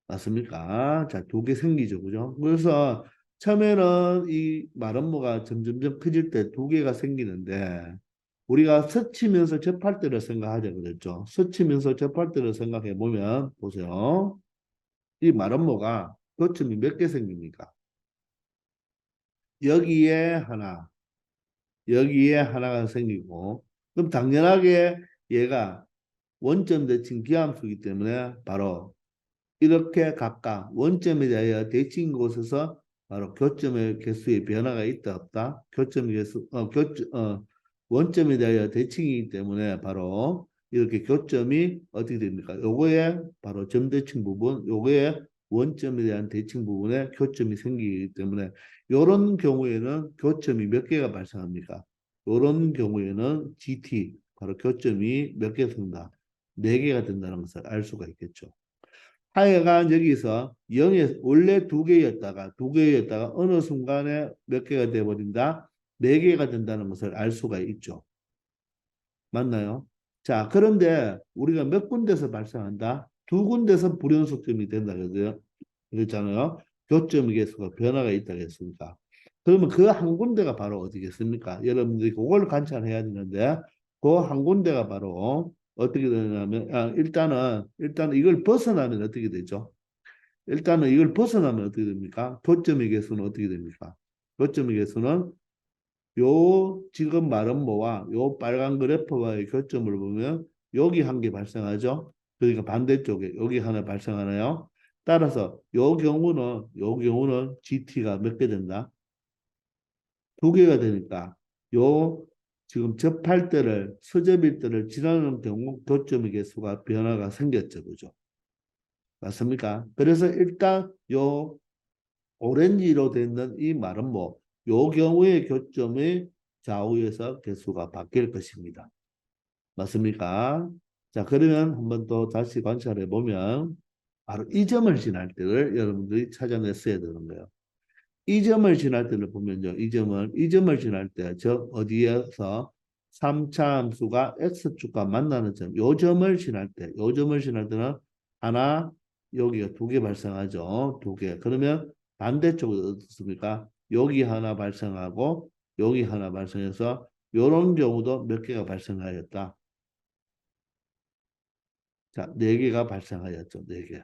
맞습니까? 자, 두 개 생기죠. 그죠? 그래서 처음에는 이 말음모가 점점점 커질 때 두 개가 생기는데 우리가 스치면서 접할 때를 생각하자 그랬죠. 스치면서 접할 때를 생각해 보면 보세요. 이 말음모가 거점이 몇 개 생깁니까? 여기에 하나, 여기에 하나가 생기고 그럼 당연하게 얘가 원점 대칭 기함수이기 때문에 바로 이렇게 각각 원점에 대하여 대칭 곳에서 바로 교점의 개수의 변화가 있다 없다. 교점의 개수 원점에 대하여 대칭이기 때문에 바로 이렇게 교점이 어떻게 됩니까? 요거에 바로 점대칭 부분, 요거에 원점에 대한 대칭 부분에 교점이 생기기 때문에 이런 경우에는 교점이 몇 개가 발생합니까? 이런 경우에는 GT 바로 교점이 몇 개 생긴다. 네 개가 된다는 것을 알 수가 있겠죠. 하여간 여기서 0에 원래 두 개였다가 어느 순간에 몇 개가 돼버린다? 네 개가 된다는 것을 알 수가 있죠. 맞나요? 자, 그런데 우리가 몇 군데서 발생한다? 두 군데서 불연속점이 된다 그랬잖아요. 교점의 개수가 변화가 있다고 했으니까. 그러면 그 한 군데가 바로 어디겠습니까? 여러분들이 그걸 관찰해야 되는데 그 한 군데가 바로 어떻게 되냐면 일단은 이걸 벗어나면 어떻게 되죠? 일단은 이걸 벗어나면 어떻게 됩니까? 교점의 개수는 어떻게 됩니까? 교점의 개수는 요 지금 말은 뭐와 요 빨간 그래프와의 교점을 보면 여기 한 개 발생하죠. 그러니까 반대쪽에 여기 하나 발생하나요? 따라서 요 경우는 GT가 몇 개 된다? 두 개가 되니까 요 지금 접할 때를 서접일 때를 지나는 경우 교점의 개수가 변화가 생겼죠. 그죠? 맞습니까? 그래서 일단 요 오렌지로 되는 이 말은 뭐, 요 경우의 교점의 좌우에서 개수가 바뀔 것입니다. 맞습니까? 자, 그러면 한번 또 다시 관찰해 보면, 바로 이 점을 지날 때를 여러분들이 찾아냈어야 되는 거예요. 이 점을 지날 때를 보면요, 이 점을 지날 때, 저 어디에서 3차 함수가 x축과 만나는 점, 요 점을 지날 때는 하나, 여기가 두 개 발생하죠. 두 개. 그러면 반대쪽은 어떻습니까? 여기 하나 발생하고, 여기 하나 발생해서, 요런 경우도 몇 개가 발생하였다. 자, 네 개가 발생하였죠. 네 개.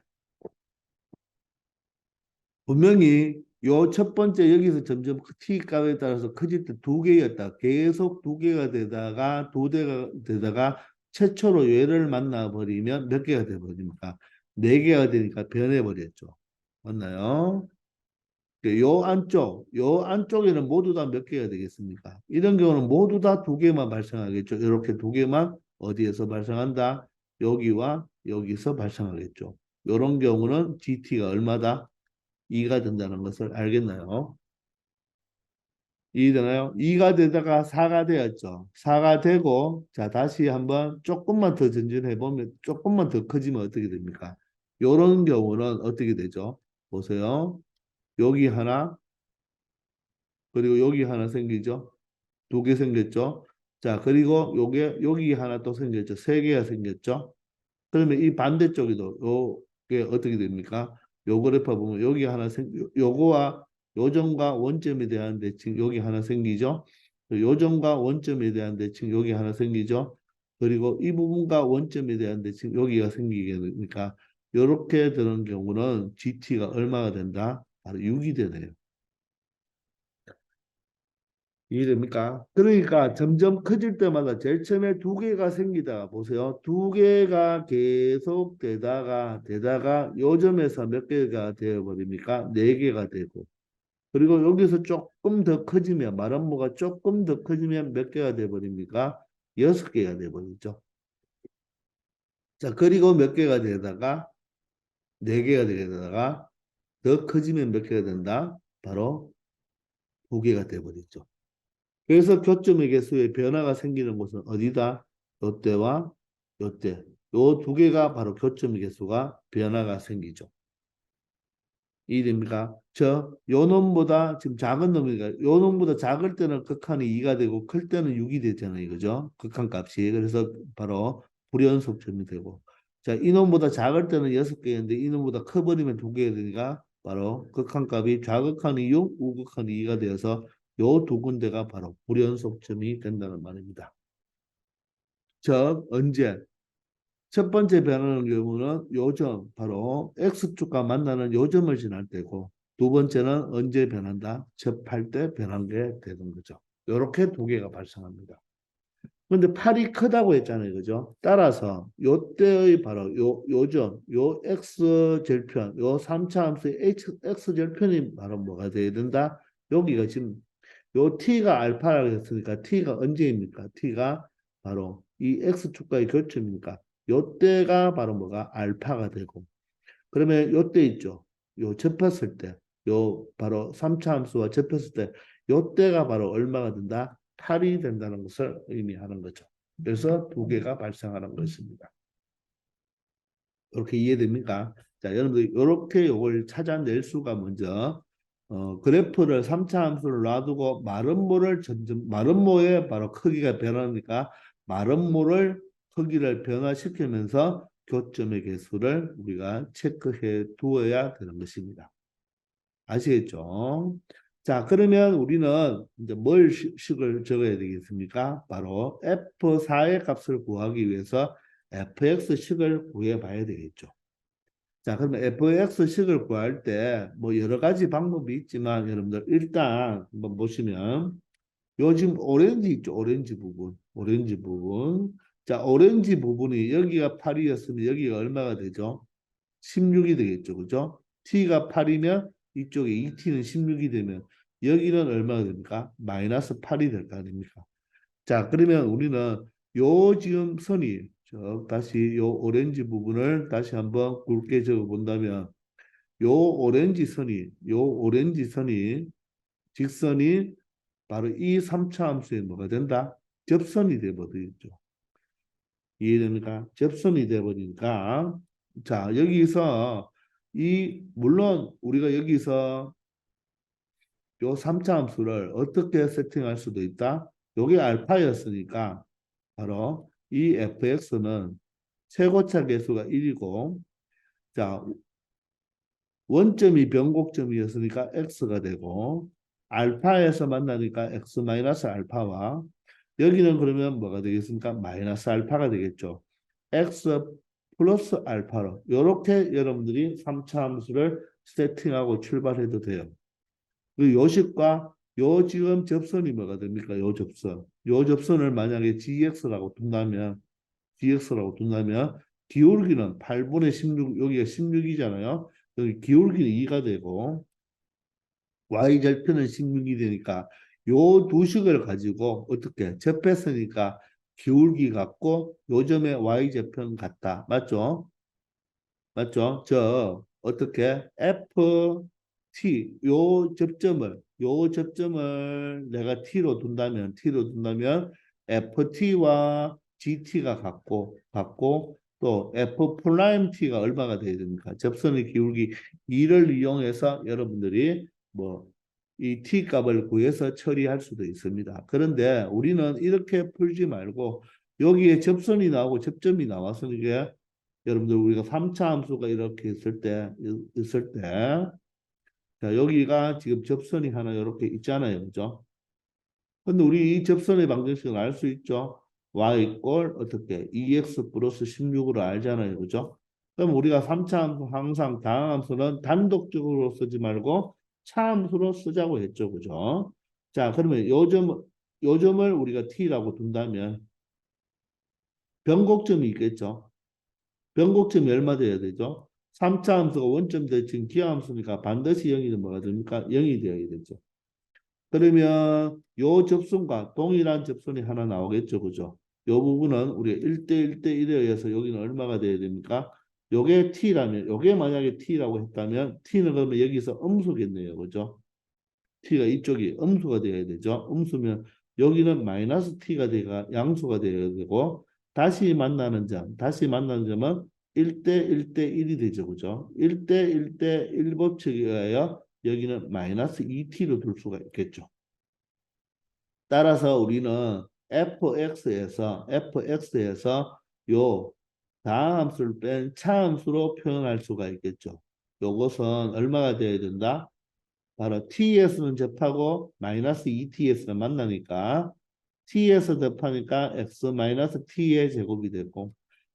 분명히 요 첫 번째 여기서 점점 T 값에 따라서 커질 때 두 개였다. 계속 두 개가 되다가 두 대가 되다가 최초로 얘를 만나 버리면 몇 개가 돼 버립니까? 네 개가 되니까 변해 버렸죠. 맞나요? 요 안쪽에는 모두 다 몇 개가 되겠습니까? 이런 경우는 모두 다 두 개만 발생하겠죠. 이렇게 두 개만 어디에서 발생한다? 여기와 여기서 발생하겠죠. 이런 경우는 GT가 얼마다? 2가 된다는 것을 알겠나요? 이해되나요? 2가 되다가 4가 되었죠. 4가 되고 자 다시 한번 조금만 더 전진해 보면 조금만 더 커지면 어떻게 됩니까? 이런 경우는 어떻게 되죠? 보세요. 여기 하나 그리고 여기 하나 생기죠. 두 개 생겼죠. 자 그리고 여기 하나 또 생겼죠. 세 개가 생겼죠. 그러면 이 반대쪽에도 요게 어떻게 됩니까? 요 그래프 보면 여기 하나 요거와 요점과 원점에 대한 대칭 여기 하나 생기죠. 요점과 원점에 대한 대칭 여기 하나 생기죠. 그리고 이 부분과 원점에 대한 대칭 여기가 생기게 되니까 요렇게 되는 경우는 GT가 얼마가 된다? 바로 6이 되네요. 이해됩니까? 그러니까 점점 커질 때마다 제일 처음에 두 개가 생기다가 보세요. 두 개가 계속 되다가 요점에서 몇 개가 되어버립니까? 네 개가 되고. 그리고 여기서 조금 더 커지면 말음모가 조금 더 커지면 몇 개가 되어버립니까? 여섯 개가 되어버리죠. 자, 그리고 몇 개가 되다가 네 개가 되다가 더 커지면 몇 개가 된다? 바로 두 개가 되어버리죠. 그래서 교점의 개수에 변화가 생기는 곳은 어디다? 요때와 요때. 요 두 개가 바로 교점의 개수가 변화가 생기죠. 이해됩니까? 요 놈보다 지금 작은 놈이니까 요 놈보다 작을 때는 극한이 2가 되고 클 때는 6이 되잖아요. 그죠? 극한 값이. 그래서 바로 불연속점이 되고 자, 이놈보다 작을 때는 6개인데 이놈보다 커버리면 2개가 되니까 바로 극한값이 좌극한이 6, 우극한이 2가 되어서 요 두 군데가 바로 불연속점이 된다는 말입니다. 즉 언제? 첫 번째 변하는 경우는 요점, 바로 X축과 만나는 요점을 지날 때고 두 번째는 언제 변한다? 접할 때 변한 게 되는 거죠. 이렇게 두 개가 발생합니다. 근데 팔이 크다고 했잖아요. 그죠? 따라서 요때의 바로 요점, 요 X절편, 요 3차 함수의 X절편이 바로 뭐가 돼야 된다? 여기가 지금 요 T가 알파라고 했으니까 T가 언제입니까? T가 바로 이 X축과의 교점이니까 요때가 바로 뭐가 알파가 되고 그러면 요때 있죠. 요 접혔을 때, 요 바로 3차 함수와 접혔을 때 요때가 바로 얼마가 된다? 8이 된다는 것을 의미하는 거죠. 그래서 두 개가 발생하는 것입니다. 이렇게 이해됩니까? 자, 여러분들 이렇게 요걸 찾아낼 수가 먼저 그래프를 3차 함수를 놔두고 마름모를 점점 마름모의 바로 크기가 변하니까 마름모를 크기를 변화시키면서 교점의 개수를 우리가 체크해 두어야 되는 것입니다. 아시겠죠? 자, 그러면 우리는 이제 뭘 식을 적어야 되겠습니까? 바로 F4의 값을 구하기 위해서 fx식을 구해봐야 되겠죠. 자, 그러면 fx식을 구할 때 뭐 여러 가지 방법이 있지만 여러분들 일단 한번 보시면 요 지금 오렌지 있죠? 오렌지 부분. 오렌지 부분. 자, 오렌지 부분이 여기가 8이었으면 여기가 얼마가 되죠? 16이 되겠죠. 그죠? t가 8이면 이쪽에 2t는 16이 되면 여기는 얼마가 됩니까? 마이너스 8이 될 거 아닙니까? 자, 그러면 우리는 요 지금 선이 다시 요 오렌지 부분을 다시 한번 굵게 적어 본다면 요 오렌지 선이 직선이 바로 이 3차 함수에 뭐가 된다? 접선이 되어버리죠. 이해됩니까? 접선이 되어버리니까 자, 여기서 물론 우리가 여기서 요 3차 함수를 어떻게 세팅할 수도 있다? 요게 알파였으니까 바로 이 fx는 최고차 계수가 1이고 자, 원점이 변곡점이었으니까 x가 되고 알파에서 만나니까 x 마이너스 알파와 여기는 그러면 뭐가 되겠습니까? 마이너스 알파가 되겠죠. x 플러스 알파로 이렇게 여러분들이 3차 함수를 세팅하고 출발해도 돼요. 그 요식과 요 지금 접선이 뭐가 됩니까? 요 접선. 요 접선을 만약에 gx라고 둔다면 기울기는 8분의 16 여기가 16이잖아요. 여기 기울기는 2가 되고 y절편은 16이 되니까 요 두 식을 가지고 어떻게 접했으니까 기울기 같고 요점에 y절편 같다. 맞죠? 맞죠? 저 어떻게 요 접점을 내가 t로 둔다면 ft와 gt가 같고 또 f 프라임 t가 얼마가 돼야 됩니까? 접선의 기울기 2를 이용해서 여러분들이 뭐 이 t 값을 구해서 처리할 수도 있습니다. 그런데 우리는 이렇게 풀지 말고 여기에 접선이 나오고 접점이 나와서 이게 여러분들 우리가 3차 함수가 이렇게 있을 때 자, 여기가 지금 접선이 하나 이렇게 있잖아요. 그죠? 근데 우리 이 접선의 방정식을 알 수 있죠? y 꼴 어떻게 2x 플러스 16으로 알잖아요. 그죠? 그럼 우리가 3차 함수 항상 다항함수는 단독적으로 쓰지 말고 차함수로 쓰자고 했죠. 그죠? 자, 그러면 요점을 우리가 t라고 둔다면 변곡점이 있겠죠? 변곡점이 얼마 돼야 되죠? 3차 함수가 원점 대칭 기하함수니까 반드시 0이 뭐가 됩니까? 0이 되어야 되죠. 그러면 요 접선과 동일한 접선이 하나 나오겠죠. 그죠? 요 부분은 우리가 1대1대1에 의해서 여기는 얼마가 돼야 됩니까? 요게 t라면 요게 만약에 t라고 했다면 t는 그러면 여기서 음수겠네요. 그죠? t가 이쪽이 음수가 되어야 되죠. 음수면 여기는 마이너스 t가 되가 양수가 되어야 되고 다시 만나는 점은 1대1대1이 되죠. 그죠? 1대1대1 법칙에 의하여 여기는 마이너스 2t로 둘 수가 있겠죠. 따라서 우리는 fx에서 요 자함수를 뺀 차함수로 표현할 수가 있겠죠. 요것은 얼마가 돼야 된다? 바로 t에서는 접하고 마이너스 2t에서는 만나니까 t에서 접하니까 x 마이너스 t의 제곱이 되고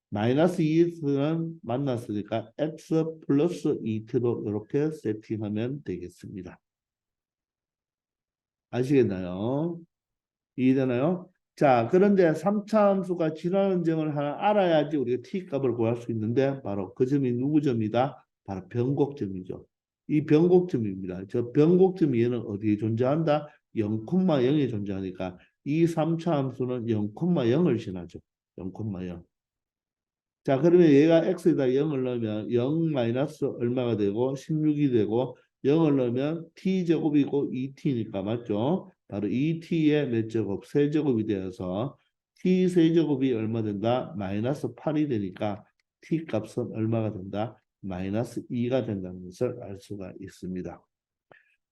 마이너스 2에서는 만났으니까 x 플러스 2t로 이렇게 세팅하면 되겠습니다. 아시겠나요? 이해되나요? 자, 그런데 3차 함수가 진화는 점을 하나 알아야지 우리가 t 값을 구할 수 있는데 바로 그 점이 누구 점이다? 바로 변곡점이죠. 이 변곡점입니다. 저 변곡점이 얘는 어디에 존재한다? 0,0에 존재하니까 이 3차 함수는 0,0을 지나죠. 0,0. 자, 그러면 얘가 x에다 0을 넣으면 0 마이너스 얼마가 되고 16이 되고 0을 넣으면 t제곱이고 2t니까 맞죠? 바로 2t의 몇 제곱? 세제곱이 되어서 t 세제곱이 얼마 된다? 마이너스 8이 되니까 t 값은 얼마가 된다? 마이너스 2가 된다는 것을 알 수가 있습니다.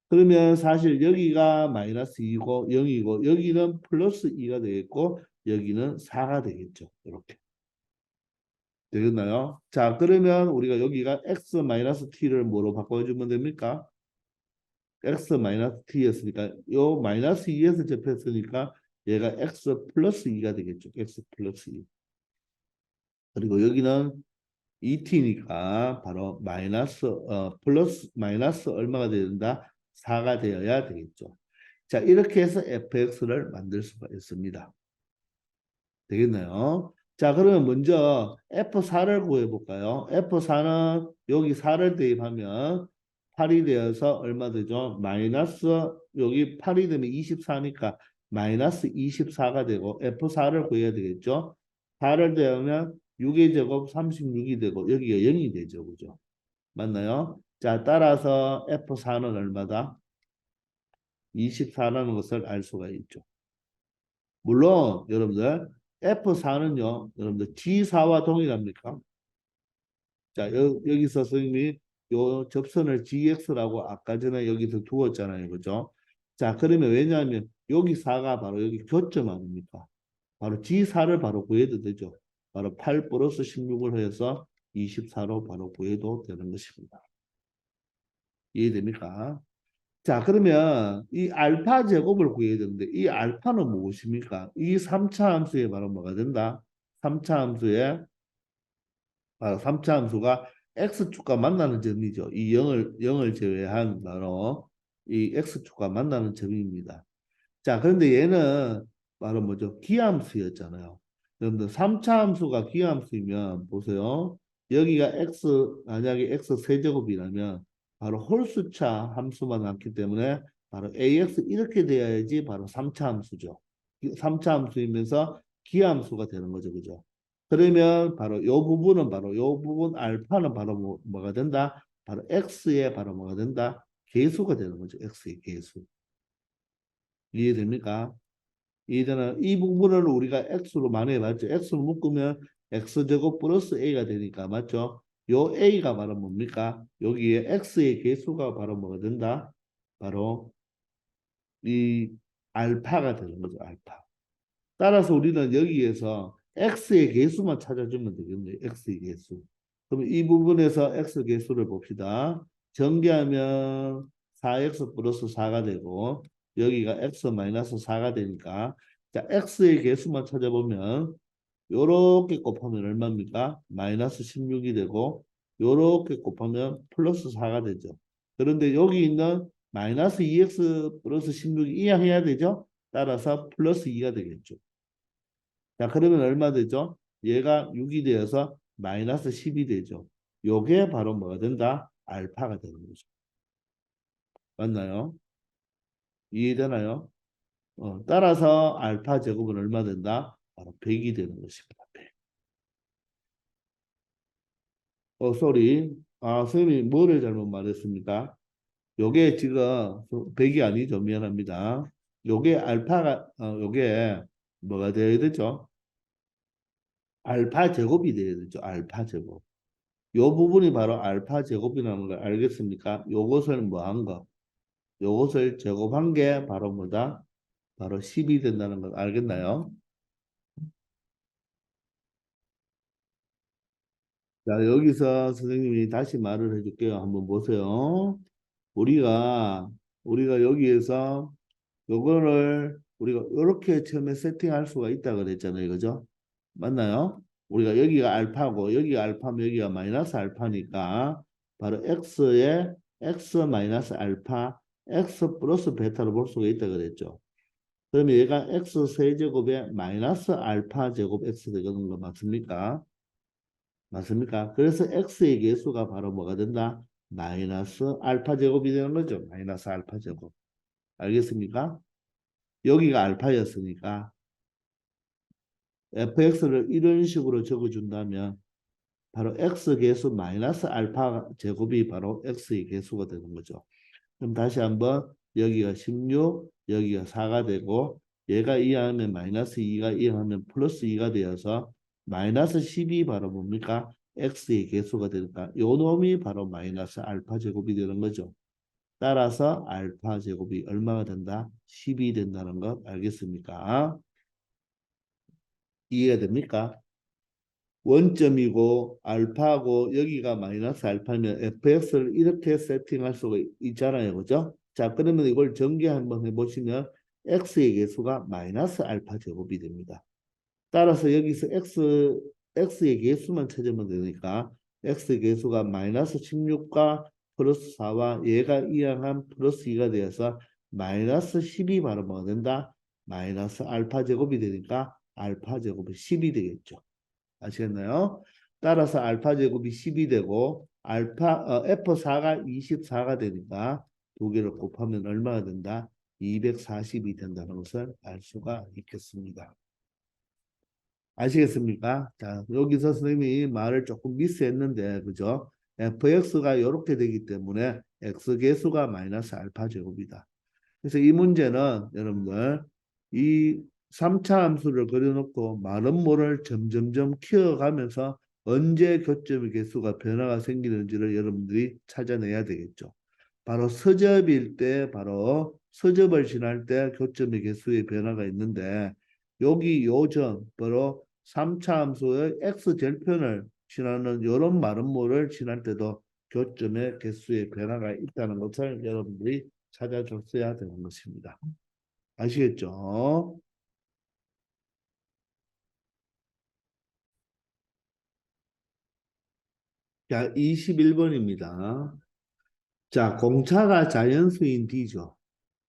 그러면 사실 여기가 마이너스 2고 0이고 여기는 플러스 2가 되겠고 여기는 4가 되겠죠. 이렇게. 되겠나요? 자, 그러면 우리가 여기가 x-t를 뭐로 바꿔주면 됩니까? x-t였으니까 요 마이너스 2에서 접했으니까 얘가 x 플러스 2가 되겠죠. x 플러스 2. 그리고 여기는 2t니까 바로 마이너스 플러스 마이너스 얼마가 돼야 된다? 4가 되어야 되겠죠. 자, 이렇게 해서 fx를 만들 수가 있습니다. 되겠나요? 자, 그러면 먼저 F4를 구해볼까요? F4는 여기 4를 대입하면 8이 되어서 얼마 되죠? 마이너스 여기 8이 되면 24니까 마이너스 24가 되고 F4를 구해야 되겠죠? 4를 대하면 6의 제곱 36이 되고 여기가 0이 되죠. 그죠? 맞나요? 자, 따라서 F4는 얼마다? 24라는 것을 알 수가 있죠. 물론 여러분들 F4는요. 여러분들 G4와 동일합니까? 자, 여기서 선생님이 요 접선을 GX라고 아까 전에 여기서 두었잖아요. 그죠? 자, 그러면 왜냐하면 여기 4가 바로 여기 교점 아닙니까? 바로 G4를 바로 구해도 되죠. 바로 8 플러스 16을 해서 24로 바로 구해도 되는 것입니다. 이해됩니까? 자, 그러면 이 알파 제곱을 구해야 되는데 이 알파는 무엇입니까? 이 3차 함수에 바로 뭐가 된다? 3차 함수에 3차 함수가 x축과 만나는 점이죠. 이 0을 제외한 바로 이 x축과 만나는 점입니다. 자, 그런데 얘는 바로 뭐죠? 기함수였잖아요. 여러분들 3차 함수가 기함수이면 보세요. 여기가 만약에 x 세제곱이라면 바로 홀수차 함수만 남기 때문에 바로 ax 이렇게 돼야지 바로 3차 함수죠. 3차 함수이면서 기함수가 되는 거죠. 그죠? 그러면 바로 요 부분은 바로 요 부분 알파는 바로 뭐가 된다? 바로 x의 바로 뭐가 된다? 계수가 되는 거죠. x의 계수. 이해됩니까? 이제는 이 부분을 우리가 x로 만회해봤죠. x로 묶으면 x제곱 플러스 a가 되니까 맞죠? 요 a가 바로 뭡니까? 여기에 x의 개수가 바로 뭐가 된다? 바로 이 알파가 되는 거죠. 알파. 따라서 우리는 여기에서 x의 개수만 찾아주면 되겠네요. x의 개수. 그럼 이 부분에서 x 개수를 봅시다. 전개하면 4x 플러스 4가 되고 여기가 x 마이너스 4가 되니까 자 x의 개수만 찾아보면 요렇게 곱하면 얼마입니까? 마이너스 16이 되고 요렇게 곱하면 플러스 4가 되죠. 그런데 여기 있는 마이너스 2x 플러스 16이 이항해야 되죠. 따라서 플러스 2가 되겠죠. 자, 그러면 얼마 되죠? 얘가 6이 되어서 마이너스 10이 되죠. 요게 바로 뭐가 된다? 알파가 되는 거죠. 맞나요? 이해되나요? 따라서 알파 제곱은 얼마 된다? 바로 100이 되는 것입니다. 100. 쏘리. 선생님이 뭐를 잘못 말했습니까? 요게 지금 100이 아니죠. 미안합니다. 요게 알파가, 요게 뭐가 되어야 되죠? 알파 제곱이 되어야 되죠. 알파 제곱. 요 부분이 바로 알파 제곱이라는 걸 알겠습니까? 요것을 뭐 한 거? 요것을 제곱한 게 바로 뭐다? 바로 10이 된다는 걸 알겠나요? 자, 여기서 선생님이 다시 말을 해줄게요. 한번 보세요. 우리가, 우리가 여기에서 요거를 우리가 이렇게 처음에 세팅할 수가 있다 그랬잖아요. 그죠? 맞나요? 우리가 여기가 알파고 여기가 알파면 여기가 마이너스 알파니까 바로 x에 x 마이너스 알파 x 플러스 베타로 볼 수가 있다 그랬죠. 그러면 얘가 x 세제곱에 마이너스 알파 제곱 x 되는 거 맞습니까? 맞습니까? 그래서 x의 개수가 바로 뭐가 된다? 마이너스 알파 제곱이 되는 거죠. 마이너스 알파 제곱. 알겠습니까? 여기가 알파였으니까 fx를 이런 식으로 적어준다면 바로 x 개수 마이너스 알파 제곱이 바로 x의 개수가 되는 거죠. 그럼 다시 한번 여기가 16, 여기가 4가 되고 얘가 이하면 마이너스 2가 이하면 플러스 2가 되어서 마이너스 10이 바로 뭡니까? x의 개수가 되니까 요 놈이 바로 마이너스 알파 제곱이 되는 거죠. 따라서 알파 제곱이 얼마가 된다? 10이 된다는 거 알겠습니까? 이해가 됩니까? 원점이고 알파고 여기가 마이너스 알파면 fx를 이렇게 세팅할 수가 있잖아요. 그죠? 자, 그러면 이걸 전개 한번 해보시면 x의 개수가 마이너스 알파 제곱이 됩니다. 따라서 여기서 x의 개수만 찾으면 되니까 x의 개수가 마이너스 16과 플러스 4와 얘가 이항한 플러스 2가 되어서 마이너스 10이 바로 뭐가 된다? 마이너스 알파 제곱이 되니까 알파 제곱이 10이 되겠죠. 아시겠나요? 따라서 알파 제곱이 10이 되고 F4가 24가 되니까 두 개를 곱하면 얼마가 된다? 240이 된다는 것을 알 수가 있겠습니다. 아시겠습니까? 자, 여기서 선생님이 말을 조금 미스했는데, 그죠? fx가 이렇게 되기 때문에 x계수가 마이너스 알파 제곱이다. 그래서 이 문제는 여러분들 이 3차 함수를 그려놓고 마름모를 점점점 키워가면서 언제 교점의 개수가 변화가 생기는지를 여러분들이 찾아내야 되겠죠. 바로 서접일 때 바로 서접을 지날 때 교점의 개수의 변화가 있는데 여기 요점 바로 3차 함수의 x절편을 지나는 이런 마름모를 지날 때도 교점의 개수의 변화가 있다는 것을 여러분들이 찾아줬어야 되는 것입니다. 아시겠죠? 자, 21번입니다. 자, 공차가 자연수인 D죠.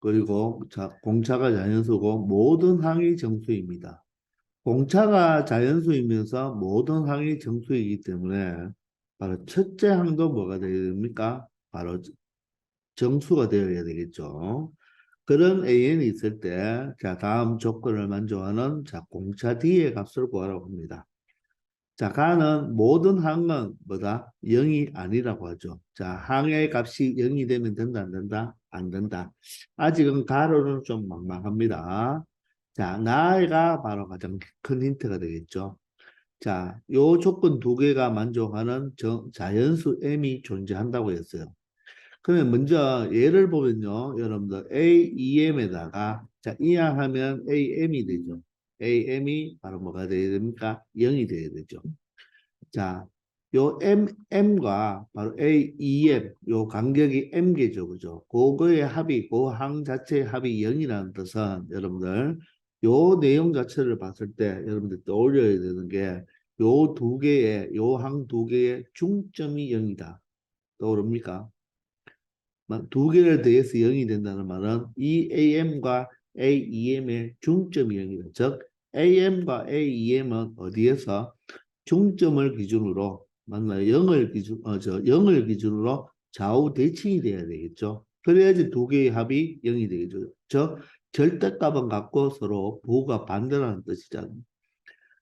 그리고 자, 공차가 자연수고 모든 항이 정수입니다. 공차가 자연수이면서 모든 항이 정수이기 때문에 바로 첫째 항도 뭐가 되어야 됩니까? 바로 정수가 되어야 되겠죠. 그런 AN이 있을 때, 자, 다음 조건을 만족하는 자, 공차 D의 값을 구하라고 합니다. 자, 가는 모든 항은 뭐다? 0이 아니라고 하죠. 자, 항의 값이 0이 되면 된다, 안 된다? 안 된다. 아직은 가로는 좀 막막합니다. 자, 나이가 바로 가장 큰 힌트가 되겠죠. 자, 요 조건 두 개가 만족하는 자연수 M이 존재한다고 했어요. 그러면 먼저 예를 보면요. 여러분들 AEM에다가 자, 이항하면 AM이 되죠. AM이 바로 뭐가 돼야 됩니까? 0이 돼야 되죠. 자, 요 M과 바로 AEM, 요 간격이 M개죠. 그죠? 그거의 합이, 그 항 자체의 합이 0이라는 뜻은 여러분들 요 내용 자체를 봤을 때 여러분들 떠올려야 되는 게 요 두 개의, 요 항 두 개의 중점이 0이다. 떠오릅니까? 두 개를 더해서 0이 된다는 말은 이 AM과 AEM의 중점이 0이다. 즉, AM과 AEM은 어디에서 중점을 기준으로 맞나요? 0을 기준으로 좌우 대칭이 돼야 되겠죠. 그래야지 두 개의 합이 0이 되겠죠. 즉, 절대값은 같고 서로 부호가 반대라는 뜻이잖아요.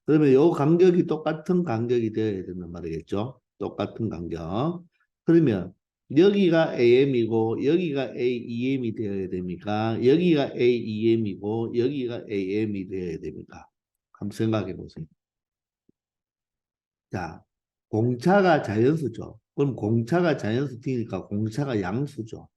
그러면 이 간격이 똑같은 간격이 되어야 된단 말이겠죠. 똑같은 간격. 그러면 여기가 AM이고 여기가 AEM이 되어야 됩니까? 여기가 AEM이고 여기가 AM이 되어야 됩니까? 한번 생각해 보세요. 자, 공차가 자연수죠. 그럼 공차가 자연수 T니까 공차가 양수죠.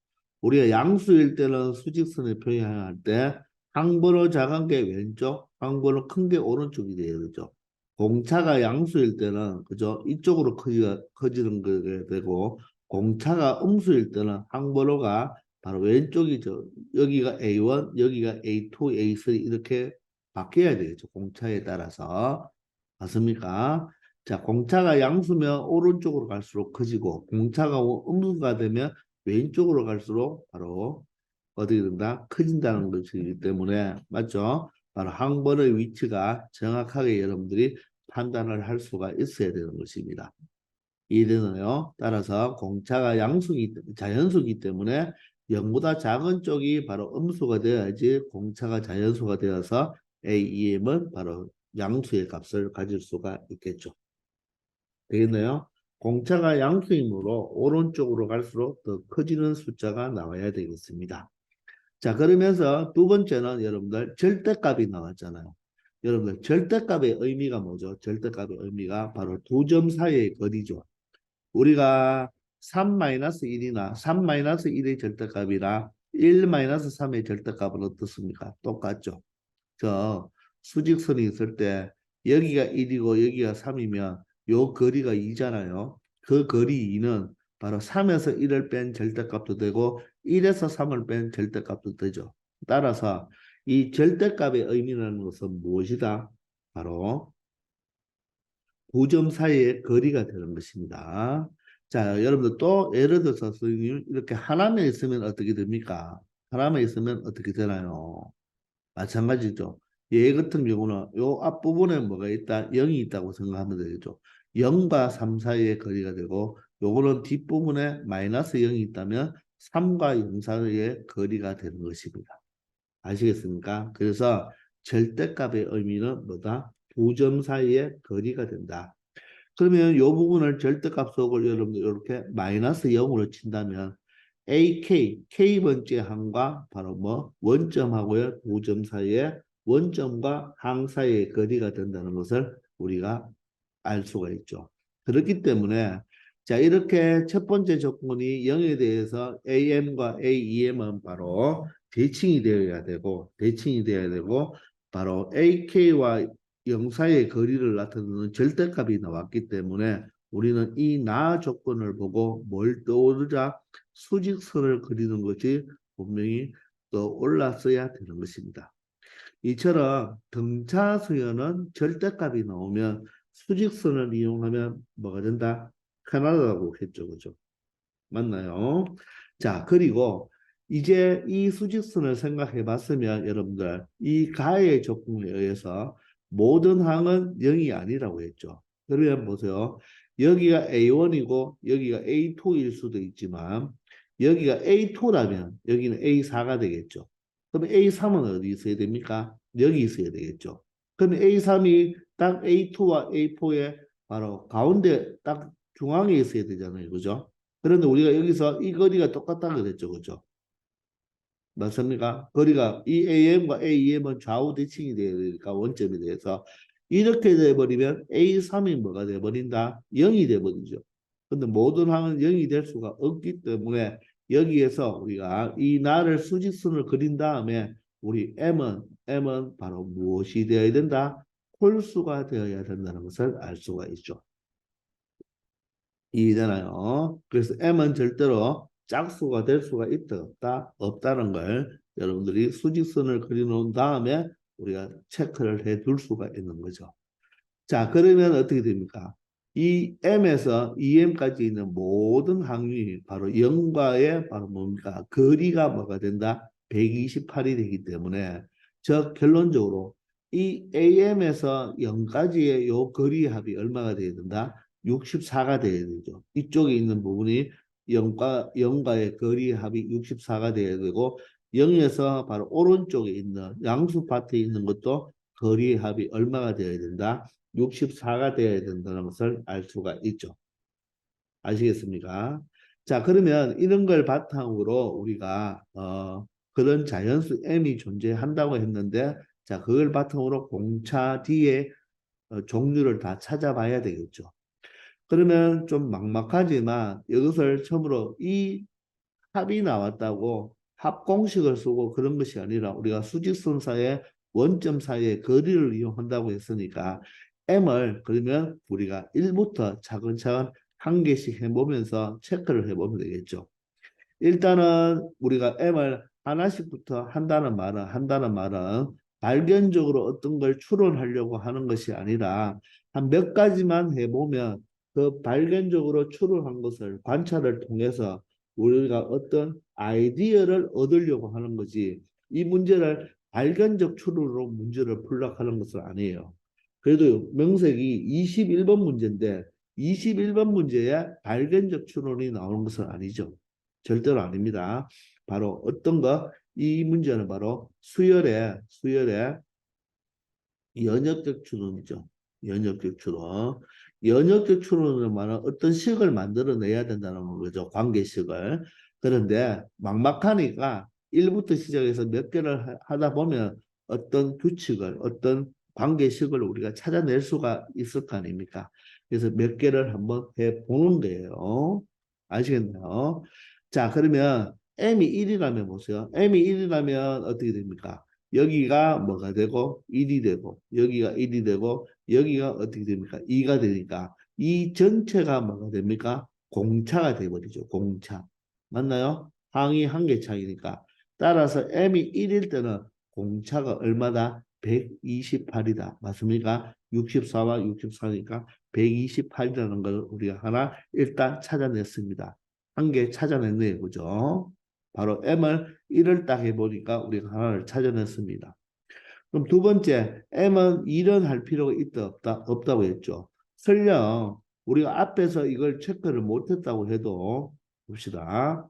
우리가 양수일 때는 수직선을 표현할 때 항번호 작은 게 왼쪽, 항번호 큰 게 오른쪽이 되어야 되죠. 공차가 양수일 때는 그죠? 이쪽으로 커지는 게 되고 공차가 음수일 때는 항번호가 바로 왼쪽이죠. 여기가 A1, 여기가 A2, A3 이렇게 바뀌어야 되겠죠. 공차에 따라서. 맞습니까? 자, 공차가 양수면 오른쪽으로 갈수록 커지고 공차가 음수가 되면 왼쪽으로 갈수록 바로 어떻게 된다? 커진다는 것이기 때문에 맞죠? 바로 항번의 위치가 정확하게 여러분들이 판단을 할 수가 있어야 되는 것입니다. 이해되나요? 따라서 공차가 자연수이기 때문에 0보다 작은 쪽이 바로 음수가 되어야지 공차가 자연수가 되어서 AEM은 바로 양수의 값을 가질 수가 있겠죠. 되겠나요? 공차가 양수이므로 오른쪽으로 갈수록 더 커지는 숫자가 나와야 되겠습니다. 자, 그러면서 두 번째는 여러분들 절대값이 나왔잖아요. 여러분들 절대값의 의미가 뭐죠? 절대값의 의미가 바로 두 점 사이의 거리죠. 우리가 3-1이나 3-1의 절대값이나 1-3의 절대값은 어떻습니까? 똑같죠. 저 수직선이 있을 때 여기가 1이고 여기가 3이면 요 거리가 2잖아요. 그 거리 2는 바로 3에서 1을 뺀 절대값도 되고 1에서 3을 뺀 절대값도 되죠. 따라서 이 절대값의 의미라는 것은 무엇이다? 바로 두 점 사이의 거리가 되는 것입니다. 자, 여러분들 또 예를 들어서 선생님 이렇게 하나만 있으면 어떻게 됩니까? 하나만 있으면 어떻게 되나요? 마찬가지죠. 얘 같은 경우는 요 앞부분에 뭐가 있다? 0이 있다고 생각하면 되겠죠. 0과 3 사이의 거리가 되고 요거는 뒷부분에 마이너스 0이 있다면 3과 0 사이의 거리가 되는 것입니다. 아시겠습니까? 그래서 절대값의 의미는 뭐다? 두 점 사이의 거리가 된다. 그러면 이 부분을 절대값속을 여러분들 이렇게 마이너스 0으로 친다면 K번째 항과 바로 뭐 원점하고요 두 점 사이에 원점과 항 사이의 거리가 된다는 것을 우리가 알 수가 있죠. 그렇기 때문에 자 이렇게 첫 번째 조건이 0에 대해서 AM과 AEM은 바로 대칭이 되어야 되고 바로 AK와 0 사이의 거리를 나타내는 절대값이 나왔기 때문에 우리는 이 나 조건을 보고 뭘 떠오르자 수직선을 그리는 것이 분명히 떠올랐어야 되는 것입니다. 이처럼 등차 수열은 절대값이 나오면 수직선을 이용하면 뭐가 된다? 편하다고 했죠. 그죠? 맞나요? 자, 그리고 이제 이 수직선을 생각해 봤으면 여러분들 이 가의 조건에 의해서 모든 항은 0이 아니라고 했죠. 그러면 보세요. 여기가 A1이고 여기가 A2일 수도 있지만 여기가 A2라면 여기는 A4가 되겠죠. 그럼 A3은 어디 있어야 됩니까? 여기 있어야 되겠죠. 그럼 A3이 딱 A2와 A4의 바로 가운데 딱 중앙에 있어야 되잖아요. 그죠? 그런데 우리가 여기서 이 거리가 똑같다고 그랬죠. 그죠? 맞습니까? 거리가 이 AM과 AEM은 좌우 대칭이 되어야 되니까 원점에 대해서 이렇게 돼버리면 A3이 뭐가 돼버린다? 0이 돼버리죠. 근데 모든 항은 0이 될 수가 없기 때문에 여기에서 우리가 이 나를 수직선을 그린 다음에 우리 M은 바로 무엇이 되어야 된다? 홀수가 되어야 된다는 것을 알 수가 있죠. 이해되나요? 그래서 M은 절대로 짝수가 될 수가 있다 없다? 없다는 걸 여러분들이 수직선을 그려놓은 다음에 우리가 체크를 해 둘 수가 있는 거죠. 자, 그러면 어떻게 됩니까? 이 M에서 EM까지 있는 모든 항이 바로 0과의 바로 뭡니까? 거리가 뭐가 된다? 128이 되기 때문에 즉 결론적으로 이 AM에서 0까지의 요 거리 합이 얼마가 돼야 된다? 64가 돼야 되죠. 이쪽에 있는 부분이 0과의 거리 합이 64가 돼야 되고 0에서 바로 오른쪽에 있는 양수 파트에 있는 것도 거리 합이 얼마가 되어야 된다? 64가 되어야 된다는 것을 알 수가 있죠. 아시겠습니까? 자, 그러면 이런 걸 바탕으로 우리가 그런 자연수 M이 존재한다고 했는데 자, 그걸 바탕으로 공차 뒤에 종류를 다 찾아봐야 되겠죠. 그러면 좀 막막하지만 이것을 처음으로 이 합이 나왔다고 합공식을 쓰고 그런 것이 아니라 우리가 수직선 사이의 원점 사이의 거리를 이용한다고 했으니까 M을 그러면 우리가 1부터 차근차근 한 개씩 해보면서 체크를 해보면 되겠죠. 일단은 우리가 M을 하나씩부터 한다는 말은 발견적으로 어떤 걸 추론하려고 하는 것이 아니라 한 몇 가지만 해보면 그 발견적으로 추론한 것을 관찰을 통해서 우리가 어떤 아이디어를 얻으려고 하는 거지 이 문제를 발견적 추론으로 문제를 풀려고 하는 것은 아니에요. 그래도 명색이 21번 문제인데 21번 문제에 발견적 추론이 나오는 것은 아니죠. 절대로 아닙니다. 바로 어떤 거? 이 문제는 바로 수열의 연역적 추론이죠. 연역적 추론. 연역적 추론은 말은 어떤 식을 만들어내야 된다는 거죠. 관계식을. 그런데 막막하니까 1부터 시작해서 몇 개를 하다 보면 어떤 규칙을, 어떤 관계식을 우리가 찾아낼 수가 있을 거 아닙니까? 그래서 몇 개를 한번 해보는 거예요. 아시겠나요? 자, 그러면 M이 1이라면 보세요. M이 1이라면 어떻게 됩니까? 여기가 뭐가 되고 1이 되고 여기가 1이 되고 여기가 어떻게 됩니까? 2가 되니까 이 전체가 뭐가 됩니까? 공차가 돼버리죠. 공차. 맞나요? 항이 한 개 차이니까. 따라서 M이 1일 때는 공차가 얼마다? 128이다. 맞습니까? 64와 64니까 128이라는 걸 우리가 하나 일단 찾아냈습니다. 한 개 찾아냈네요. 그죠? 바로 M을 1을 딱 해보니까 우리가 하나를 찾아냈습니다. 그럼 두 번째, M은 1은 할 필요가 있다, 없다? 없다고 했죠. 설령 우리가 앞에서 이걸 체크를 못했다고 해도 봅시다.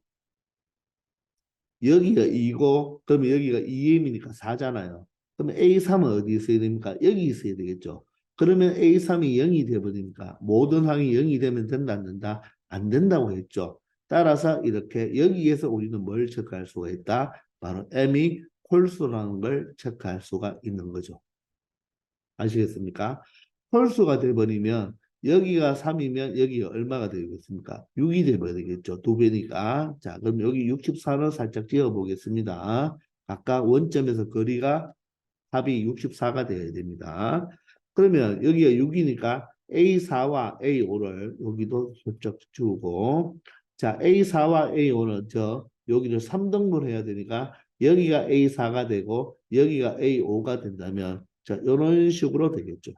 여기가 2고 그러면 여기가 2M이니까 4잖아요. 그러면 A3은 어디 있어야 됩니까? 여기 있어야 되겠죠. 그러면 A3이 0이 되버리니까 모든 항이 0이 되면 된다 안 된다? 안 된다고 했죠. 따라서 이렇게 여기에서 우리는 뭘 체크할 수가 있다? 바로 M이 홀수라는 걸 체크할 수가 있는 거죠. 아시겠습니까? 홀수가 돼버리면 여기가 3이면 여기가 얼마가 되겠습니까? 6이 되버리겠죠. 두 배니까. 자, 그럼 여기 64는 살짝 지어보겠습니다. 각각 원점에서 거리가 합이 64가 되어야 됩니다. 그러면 여기가 6이니까 A4와 A5를 여기도 슬쩍 주고 자, A4와 A5는 여기를 3등분 해야 되니까 여기가 A4가 되고 여기가 A5가 된다면 자, 이런 식으로 되겠죠.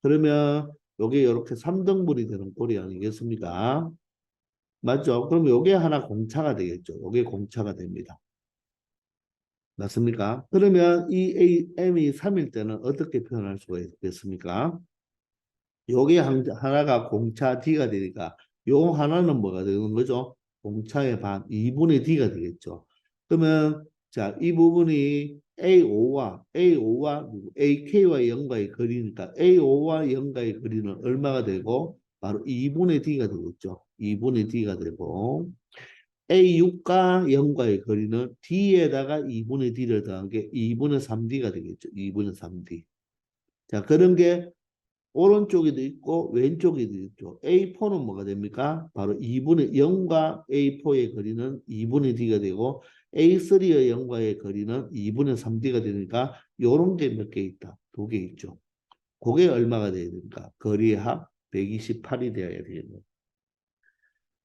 그러면 요게 이렇게 3등분이 되는 꼴이 아니겠습니까? 맞죠? 그럼 요게 하나 공차가 되겠죠. 요게 공차가 됩니다. 맞습니까? 그러면 이 M이 3일 때는 어떻게 표현할 수가 있겠습니까? 요게 하나가 공차 D가 되니까 요 하나는 뭐가 되는 거죠? 공차의 반 2분의 D가 되겠죠. 그러면 자, 이 부분이 A5와 AK와 0과의 거리니까 A5와 0과의 거리는 얼마가 되고 바로 2분의 D가 되겠죠. 2분의 D가 되고 A6과 0과의 거리는 D에다가 2분의 D를 더한 게 2분의 3D가 되겠죠. 2분의 3D. 자, 그런 게 오른쪽에도 있고 왼쪽에도 있죠. A4는 뭐가 됩니까? 바로 2분의 0과 A4의 거리는 2분의 D가 되고 A3의 0과의 거리는 2분의 3D가 되니까 요런 게 몇 개 있다. 두 개 있죠. 그게 얼마가 돼야 됩니까? 거리의 합 128이 되어야 되겠네요.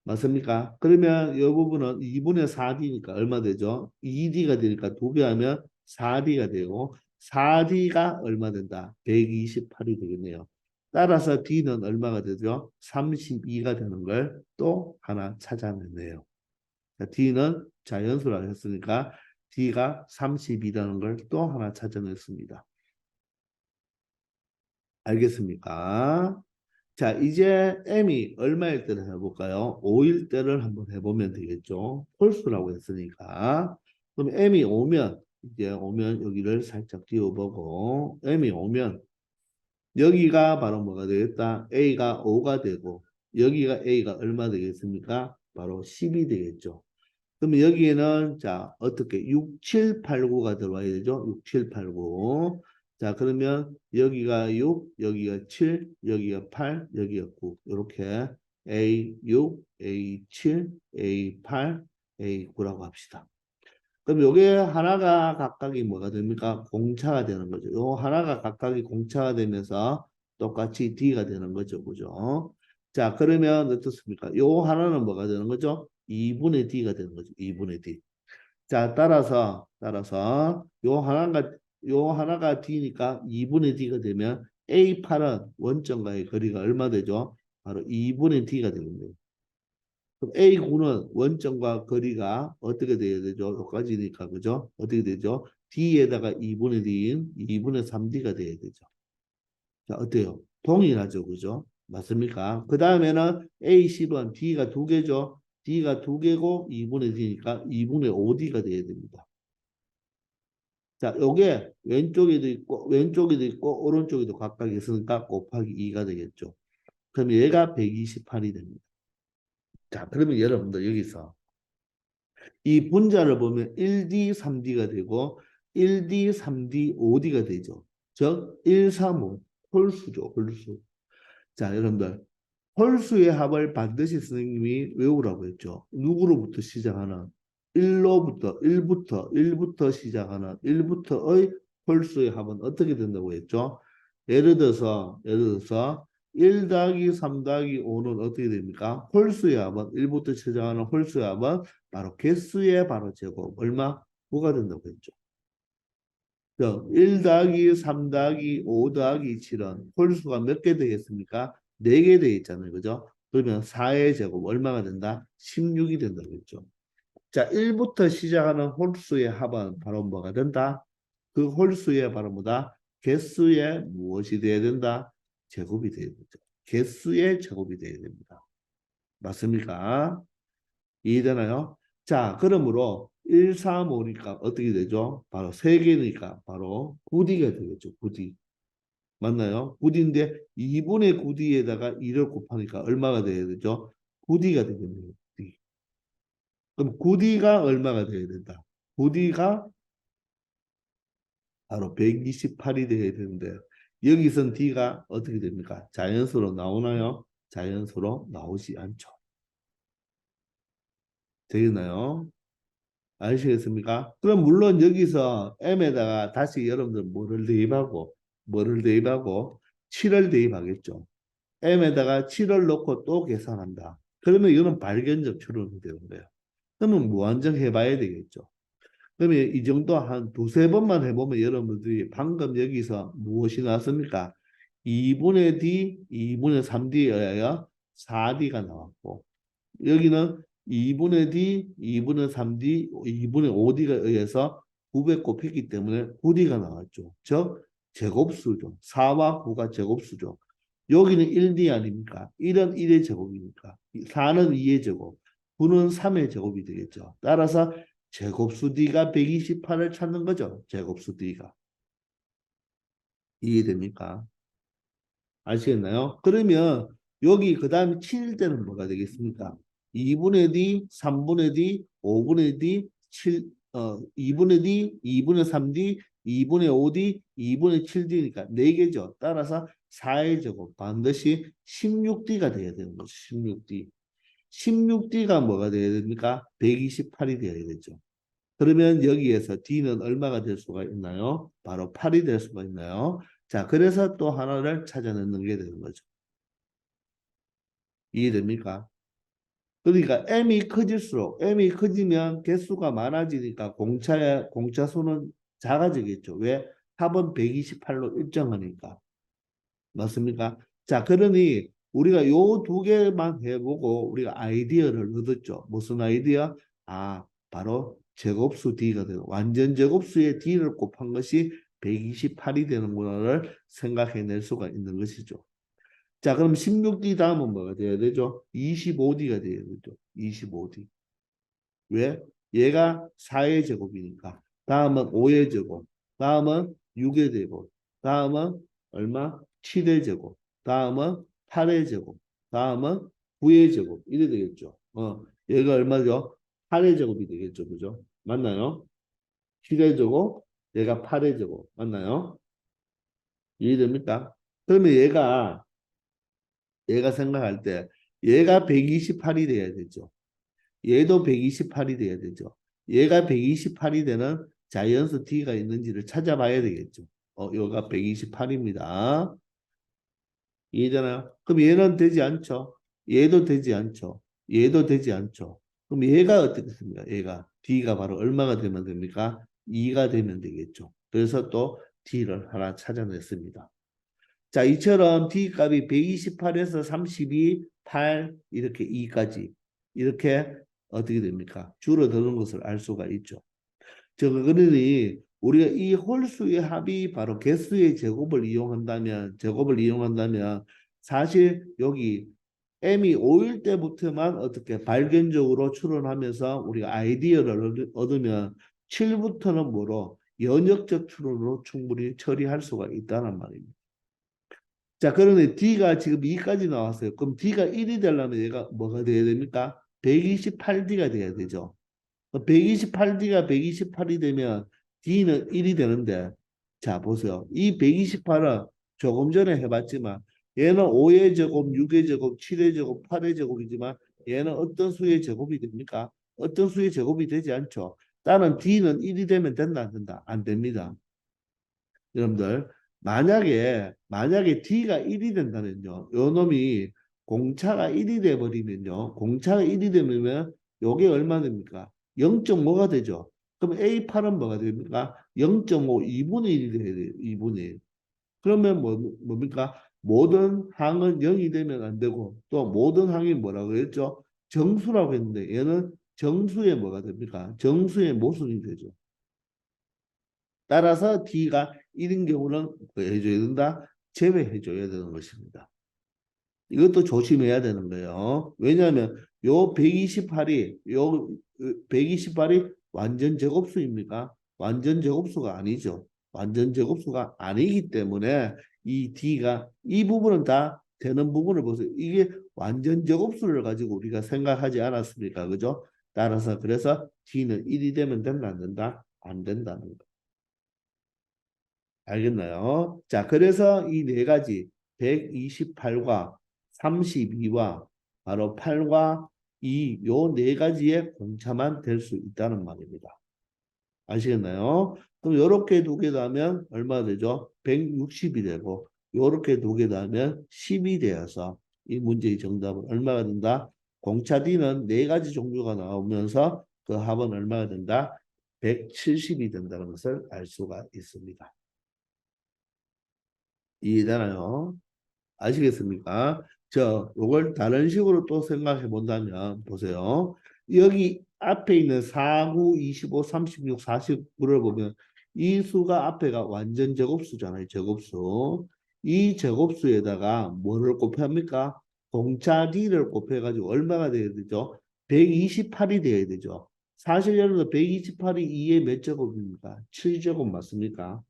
맞습니까? 그러면 이 부분은 2분의 4D니까 얼마 되죠? 2D가 되니까 두 배 하면 4D가 되고 4D가 얼마 된다? 128이 되겠네요. 따라서 D는 얼마가 되죠? 32가 되는 걸 또 하나 찾아냈네요. D는 자연수라고 했으니까 D가 32라는 걸 또 하나 찾아냈습니다. 알겠습니까? 자, 이제 M이 얼마일 때를 해볼까요? 5일 때를 한번 해보면 되겠죠. 홀수라고 했으니까. 그럼 M이 오면, 이제 오면 여기를 살짝 띄워보고, M이 오면, 여기가 바로 뭐가 되겠다? A가 5가 되고, 여기가 A가 얼마 되겠습니까? 바로 10이 되겠죠. 그러면 여기에는 자 어떻게 6, 7, 8, 9가 들어와야 되죠. 6, 7, 8, 9. 자 그러면 여기가 6, 여기가 7, 여기가 8, 여기가 9. 이렇게 A6, A7, A8, A9라고 합시다. 그럼 요게 하나가 각각이 뭐가 됩니까? 공차가 되는 거죠. 요 하나가 각각이 공차가 되면서 똑같이 D가 되는 거죠. 그죠? 자, 그러면 어떻습니까? 요 하나는 뭐가 되는 거죠? 2분의 D가 되는 거죠. 2분의 D. 자, 따라서 요 하나가 D니까 2분의 D가 되면 A8은 원점과의 거리가 얼마 되죠? 바로 2분의 D가 되는 거예요. 그럼 A9는 원점과 거리가 어떻게 돼야 되죠? 여기까지니까 그죠? 어떻게 되죠? D에다가 2분의 D인 2분의 3D가 돼야 되죠. 자, 어때요? 동일하죠, 그죠? 맞습니까? 그 다음에는 A10은 D가 두 개죠. D가 두 개고 2분의 D니까 2분의 5D가 돼야 됩니다. 자, 요게 왼쪽에도 있고 오른쪽에도 각각 있으니까 곱하기 2가 되겠죠. 그럼 얘가 128이 됩니다. 자, 그러면 여러분들 여기서 이 분자를 보면 1D, 3D가 되고 1D, 3D, 5D가 되죠. 즉 1, 3, 5 홀수죠. 홀수. 자, 여러분들 홀수의 합을 반드시 선생님이 외우라고 했죠. 누구로부터 시작하는 1부터 시작하는 1부터의 홀수의 합은 어떻게 된다고 했죠? 예를 들어서 1 더하기 3 더하기 5는 어떻게 됩니까? 홀수의 합은 1부터 시작하는 홀수의 합은 바로 개수의 바로 제곱 얼마? 9가 된다고 했죠. 1 더하기 3 더하기 5 더하기 7은 홀수가 몇 개 되겠습니까? 4개 되어 있잖아요. 그죠? 그러면 4의 제곱 얼마가 된다? 16이 된다고 했죠. 자, 1부터 시작하는 홀수의 합은 바로 뭐가 된다? 그 홀수의 바로 뭐다? 개수의 무엇이 돼야 된다? 제곱이 돼야 되죠. 개수의 제곱이 돼야 됩니다. 맞습니까? 이해되나요? 자, 그러므로 1, 3, 5니까 어떻게 되죠? 바로 3개니까 바로 9D가 되겠죠. 9D. 맞나요? 9D인데 2분의 9D에다가 2를 곱하니까 얼마가 돼야 되죠? 9D가 되겠네요. 9D. 그럼 9D가 얼마가 돼야 된다? 9D가 바로 128이 돼야 되는데 여기선 D가 어떻게 됩니까? 자연수로 나오나요? 자연수로 나오지 않죠. 되겠나요? 아시겠습니까? 그럼 물론 여기서 M에다가 다시 여러분들 뭐를 대입하고 7을 대입하겠죠. M에다가 7을 넣고 또 계산한다. 그러면 이거는 발견적 추론이 되는 거예요. 그러면 무한정 해봐야 되겠죠. 그러면 이 정도 한 두세 번만 해보면 여러분들이 방금 여기서 무엇이 나왔습니까? 2분의 D, 2분의 3D에 의하여 4D가 나왔고 여기는 2분의 D, 2분의 3D, 2분의 5D가 의해서 900 곱했기 때문에 9D가 나왔죠. 즉 제곱수죠. 4와 9가 제곱수죠. 여기는 1D 아닙니까? 1은 1의 제곱이니까 4는 2의 제곱, 9는 3의 제곱이 되겠죠. 따라서 제곱수 D가 128을 찾는 거죠. 제곱수 D가. 이해됩니까? 아시겠나요? 그러면 여기 그 다음에 7일 때는 뭐가 되겠습니까? 2분의 D, 3분의 D, 5분의 D, 2분의 D, 2분의 3D, 2분의 5D, 2분의 7D니까 4개죠. 따라서 4의 제곱 반드시 16D가 돼야 되는 거죠. 16D. 16D가 뭐가 돼야 됩니까? 128이 돼야 되죠. 그러면 여기에서 D는 얼마가 될 수가 있나요? 바로 8이 될 수가 있나요? 자, 그래서 또 하나를 찾아내는 게 되는 거죠. 이해됩니까? 그러니까 M이 커지면 개수가 많아지니까 공차 수는 작아지겠죠. 왜? 합은 128로 일정하니까. 맞습니까? 자, 그러니 우리가 요 두 개만 해보고 우리가 아이디어를 얻었죠. 무슨 아이디어? 아, 바로 제곱수 D가 되고 완전 제곱수의 D를 곱한 것이 128이 되는구나를 생각해낼 수가 있는 것이죠. 자, 그럼 16D 다음은 뭐가 돼야 되죠? 25D가 돼야 되죠. 25D. 왜? 얘가 4의 제곱이니까. 다음은 5의 제곱. 다음은 6의 제곱. 다음은 얼마? 7의 제곱. 다음은 8의 제곱. 다음은 9의 제곱. 이래 되겠죠. 얘가 얼마죠? 8의 제곱이 되겠죠. 그죠? 맞나요? 7의 제곱, 얘가 8의 제곱. 맞나요? 이해됩니까? 그러면 얘가 생각할 때 얘가 128이 돼야 되죠. 얘도 128이 돼야 되죠. 얘가 128이 되는 자이언스 D가 있는지를 찾아봐야 되겠죠. 얘가 128입니다. 이해되나요? 그럼 얘는 되지 않죠. 얘도 되지 않죠. 얘도 되지 않죠. 그럼 얘가 어떻게 됩니까? 얘가 D가 바로 얼마가 되면 됩니까? 2가 되면 되겠죠. 그래서 또 D를 하나 찾아냈습니다. 자, 이처럼 D 값이 128에서 32, 8 이렇게 2까지 이렇게 어떻게 됩니까? 줄어드는 것을 알 수가 있죠. 그러니 우리가 이 홀수의 합이 바로 개수의 제곱을 이용한다면 사실 여기 m이 5일 때부터만 어떻게 발견적으로 추론하면서 우리가 아이디어를 얻으면 7부터는 뭐로 연역적 추론으로 충분히 처리할 수가 있다는 말입니다. 자, 그러면 D가 지금 2까지 나왔어요. 그럼 D가 1이 되려면 얘가 뭐가 돼야 됩니까? 128D가 돼야 되죠. 128D가 128이 되면 D는 1이 되는데, 자, 보세요. 이 128은 조금 전에 해봤지만, 얘는 5의 제곱, 6의 제곱, 7의 제곱, 8의 제곱이지만, 얘는 어떤 수의 제곱이 됩니까? 어떤 수의 제곱이 되지 않죠. 따는 D는 1이 되면 된다, 안 된다? 안 됩니다. 여러분들, 만약에 D가 1이 된다면요. 요 놈이 공차가 1이 돼버리면요. 공차가 1이 되면 요게 얼마 됩니까? 0.5가 되죠. 그럼 A8은 뭐가 됩니까? 0.5, 2분의 1이 돼야 돼요. 2분의 1. 그러면 뭡니까? 모든 항은 0이 되면 안 되고 또 모든 항이 뭐라고 했죠? 정수라고 했는데 얘는 정수의 뭐가 됩니까? 정수의 모순이 되죠. 따라서 D가 1인 경우는 뭐 해줘야 된다? 제외해줘야 되는 것입니다. 이것도 조심해야 되는 거예요. 왜냐하면 요 128이 완전 제곱수입니까? 완전 제곱수가 아니죠. 완전 제곱수가 아니기 때문에 이 D가 이 부분은 다 되는 부분을 보세요. 이게 완전 제곱수를 가지고 우리가 생각하지 않았습니까? 그죠? 따라서 그래서 D는 1이 되면 된다, 안 된다? 안 된다는 거. 알겠나요? 자, 그래서 이 네 가지 128과 32와 바로 8과 2, 요 네 가지의 공차만 될 수 있다는 말입니다. 아시겠나요? 그럼 요렇게 두 개 더하면 얼마 되죠? 160이 되고 요렇게 두 개 더하면 10이 되어서 이 문제의 정답은 얼마가 된다? 공차 D는 네 가지 종류가 나오면서 그 합은 얼마가 된다? 170이 된다는 것을 알 수가 있습니다. 이해되나요? 아시겠습니까? 요걸 다른 식으로 또 생각해 본다면, 보세요. 여기 앞에 있는 49, 25, 36, 49를 보면 이 수가 앞에가 완전 제곱수잖아요. 제곱수. 이 제곱수에다가 뭐를 곱합니까? 공차 D를 곱해가지고 얼마가 돼야 되죠? 128이 돼야 되죠. 사실 여러분들 128이 2의 몇 제곱입니까? 7제곱 맞습니까?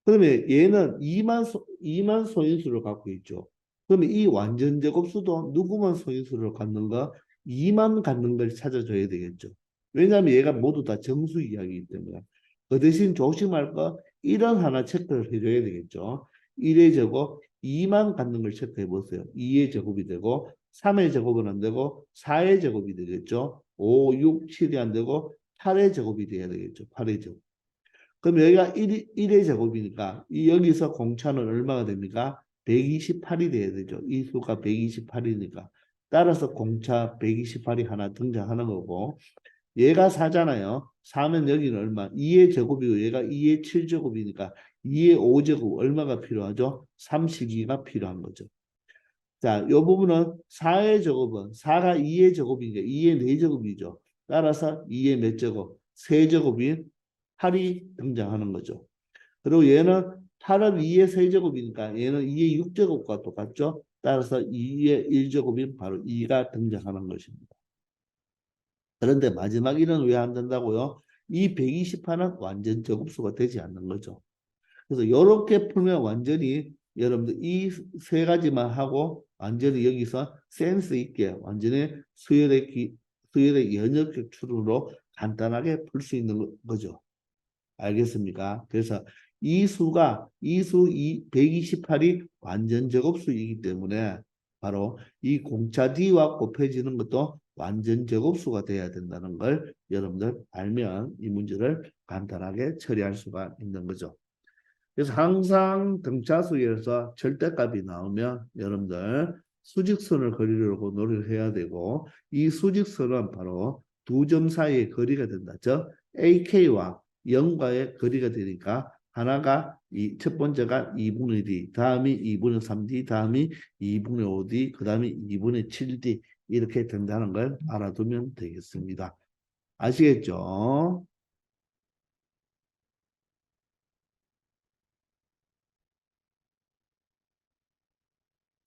그러면 얘는 2만 소인수를 갖고 있죠. 그러면 이 완전 제곱수도 누구만 소인수를 갖는가? 2만 갖는 걸 찾아줘야 되겠죠. 왜냐하면 얘가 모두 다 정수 이야기이기 때문에. 그 대신 조심할 거 1은 하나 체크를 해줘야 되겠죠. 1의 제곱 2만 갖는 걸 체크해 보세요. 2의 제곱이 되고 3의 제곱은 안 되고 4의 제곱이 되겠죠. 5, 6, 7이 안 되고 8의 제곱이 돼야 되겠죠. 8의 제곱. 그럼 여기가 1의 제곱이니까 이 여기서 공차는 얼마가 됩니까? 128이 돼야 되죠. 이 수가 128이니까. 따라서 공차 128이 하나 등장하는 거고 얘가 4잖아요. 4면 여기는 얼마? 2의 제곱이고 얘가 2의 7제곱이니까 2의 5제곱 얼마가 필요하죠? 32가 필요한 거죠. 자, 이 부분은 4의 제곱은 4가 2의 제곱이니까 2의 4제곱이죠. 따라서 2의 몇 제곱? 3제곱인 8이 등장하는 거죠. 그리고 얘는 8은 2의 세제곱이니까 얘는 2의 6제곱과 똑같죠. 따라서 2의 1제곱인 바로 2가 등장하는 것입니다. 그런데 마지막 1은 왜 안 된다고요? 이 128은 완전 제곱수가 되지 않는 거죠. 그래서 이렇게 풀면 완전히 여러분들 이 세 가지만 하고 완전히 여기서 센스 있게 완전히 수열의 연역적 추론으로 간단하게 풀 수 있는 거죠. 알겠습니까? 그래서 이 128이 완전 제곱수이기 때문에 바로 이 공차 D와 곱해지는 것도 완전 제곱수가 돼야 된다는 걸 여러분들 알면 이 문제를 간단하게 처리할 수가 있는 거죠. 그래서 항상 등차수에서 절대값이 나오면 여러분들 수직선을 그리려고 노력을 해야 되고 이 수직선은 바로 두 점 사이의 거리가 된다. 즉 AK와 0과의 거리가 되니까 하나가 첫 번째가 2분의 D, 다음이 2분의 3D, 다음이 2분의 5D, 그 다음이 2분의 7D 이렇게 된다는 걸 알아두면 되겠습니다. 아시겠죠?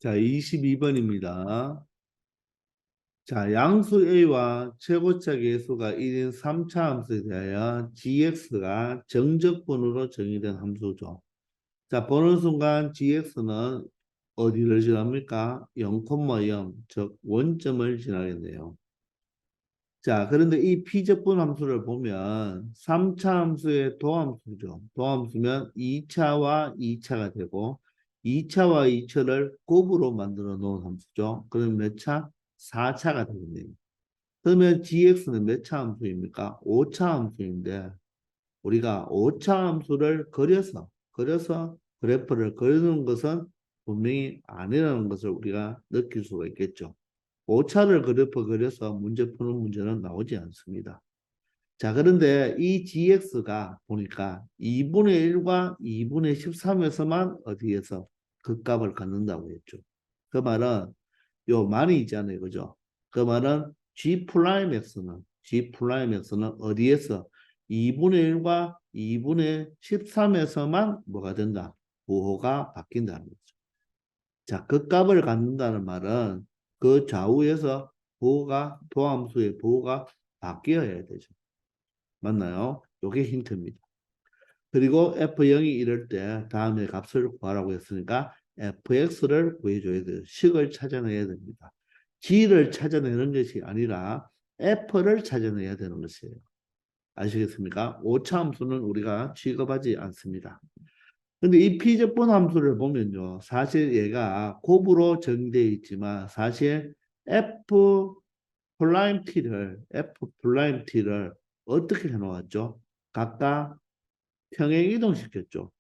자, 22번입니다. 자, 양수 A와 최고차 계수가 1인 3차 함수에 대하여 gx가 정적분으로 정의된 함수죠. 자, 보는 순간 gx는 어디를 지납니까? 0,0, 즉 원점을 지나겠네요. 자, 그런데 이 피적분 함수를 보면 3차 함수의 도함수죠. 도함수면 2차와 2차가 되고 2차와 2차를 곱으로 만들어 놓은 함수죠. 그럼 몇 차? 4차가 되겠네요. 그러면 gx는 몇 차 함수입니까? 5차 함수인데 우리가 5차 함수를 그려서 그래프를 그리는 것은 분명히 아니라는 것을 우리가 느낄 수가 있겠죠. 5차를 그래프 그려서 문제 푸는 문제는 나오지 않습니다. 자, 그런데 이 gx가 보니까 2분의 1과 2분의 13에서만 어디에서 그 값을 갖는다고 했죠. 그 말은 요 만이 있잖아요. 그죠? 그 말은 G'X는 어디에서 2분의 1과 2분의 13에서만 뭐가 된다? 부호가 바뀐다는 거죠. 자, 그 값을 갖는다는 말은 그 좌우에서 부호가 도함수의 부호가 바뀌어야 되죠. 맞나요? 요게 힌트입니다. 그리고 F0이 이럴 때 다음에 값을 구하라고 했으니까 fx를 구해줘야 돼요. 식을 찾아내야 됩니다. g를 찾아내는 것이 아니라 f를 찾아내야 되는 것이에요. 아시겠습니까? 오차함수는 우리가 취급하지 않습니다. 근데 이 피적분 함수를 보면요. 사실 얘가 곱으로 정의되어 있지만 사실 f 프라임 t를 어떻게 해놓았죠? 각각 평행 이동시켰죠.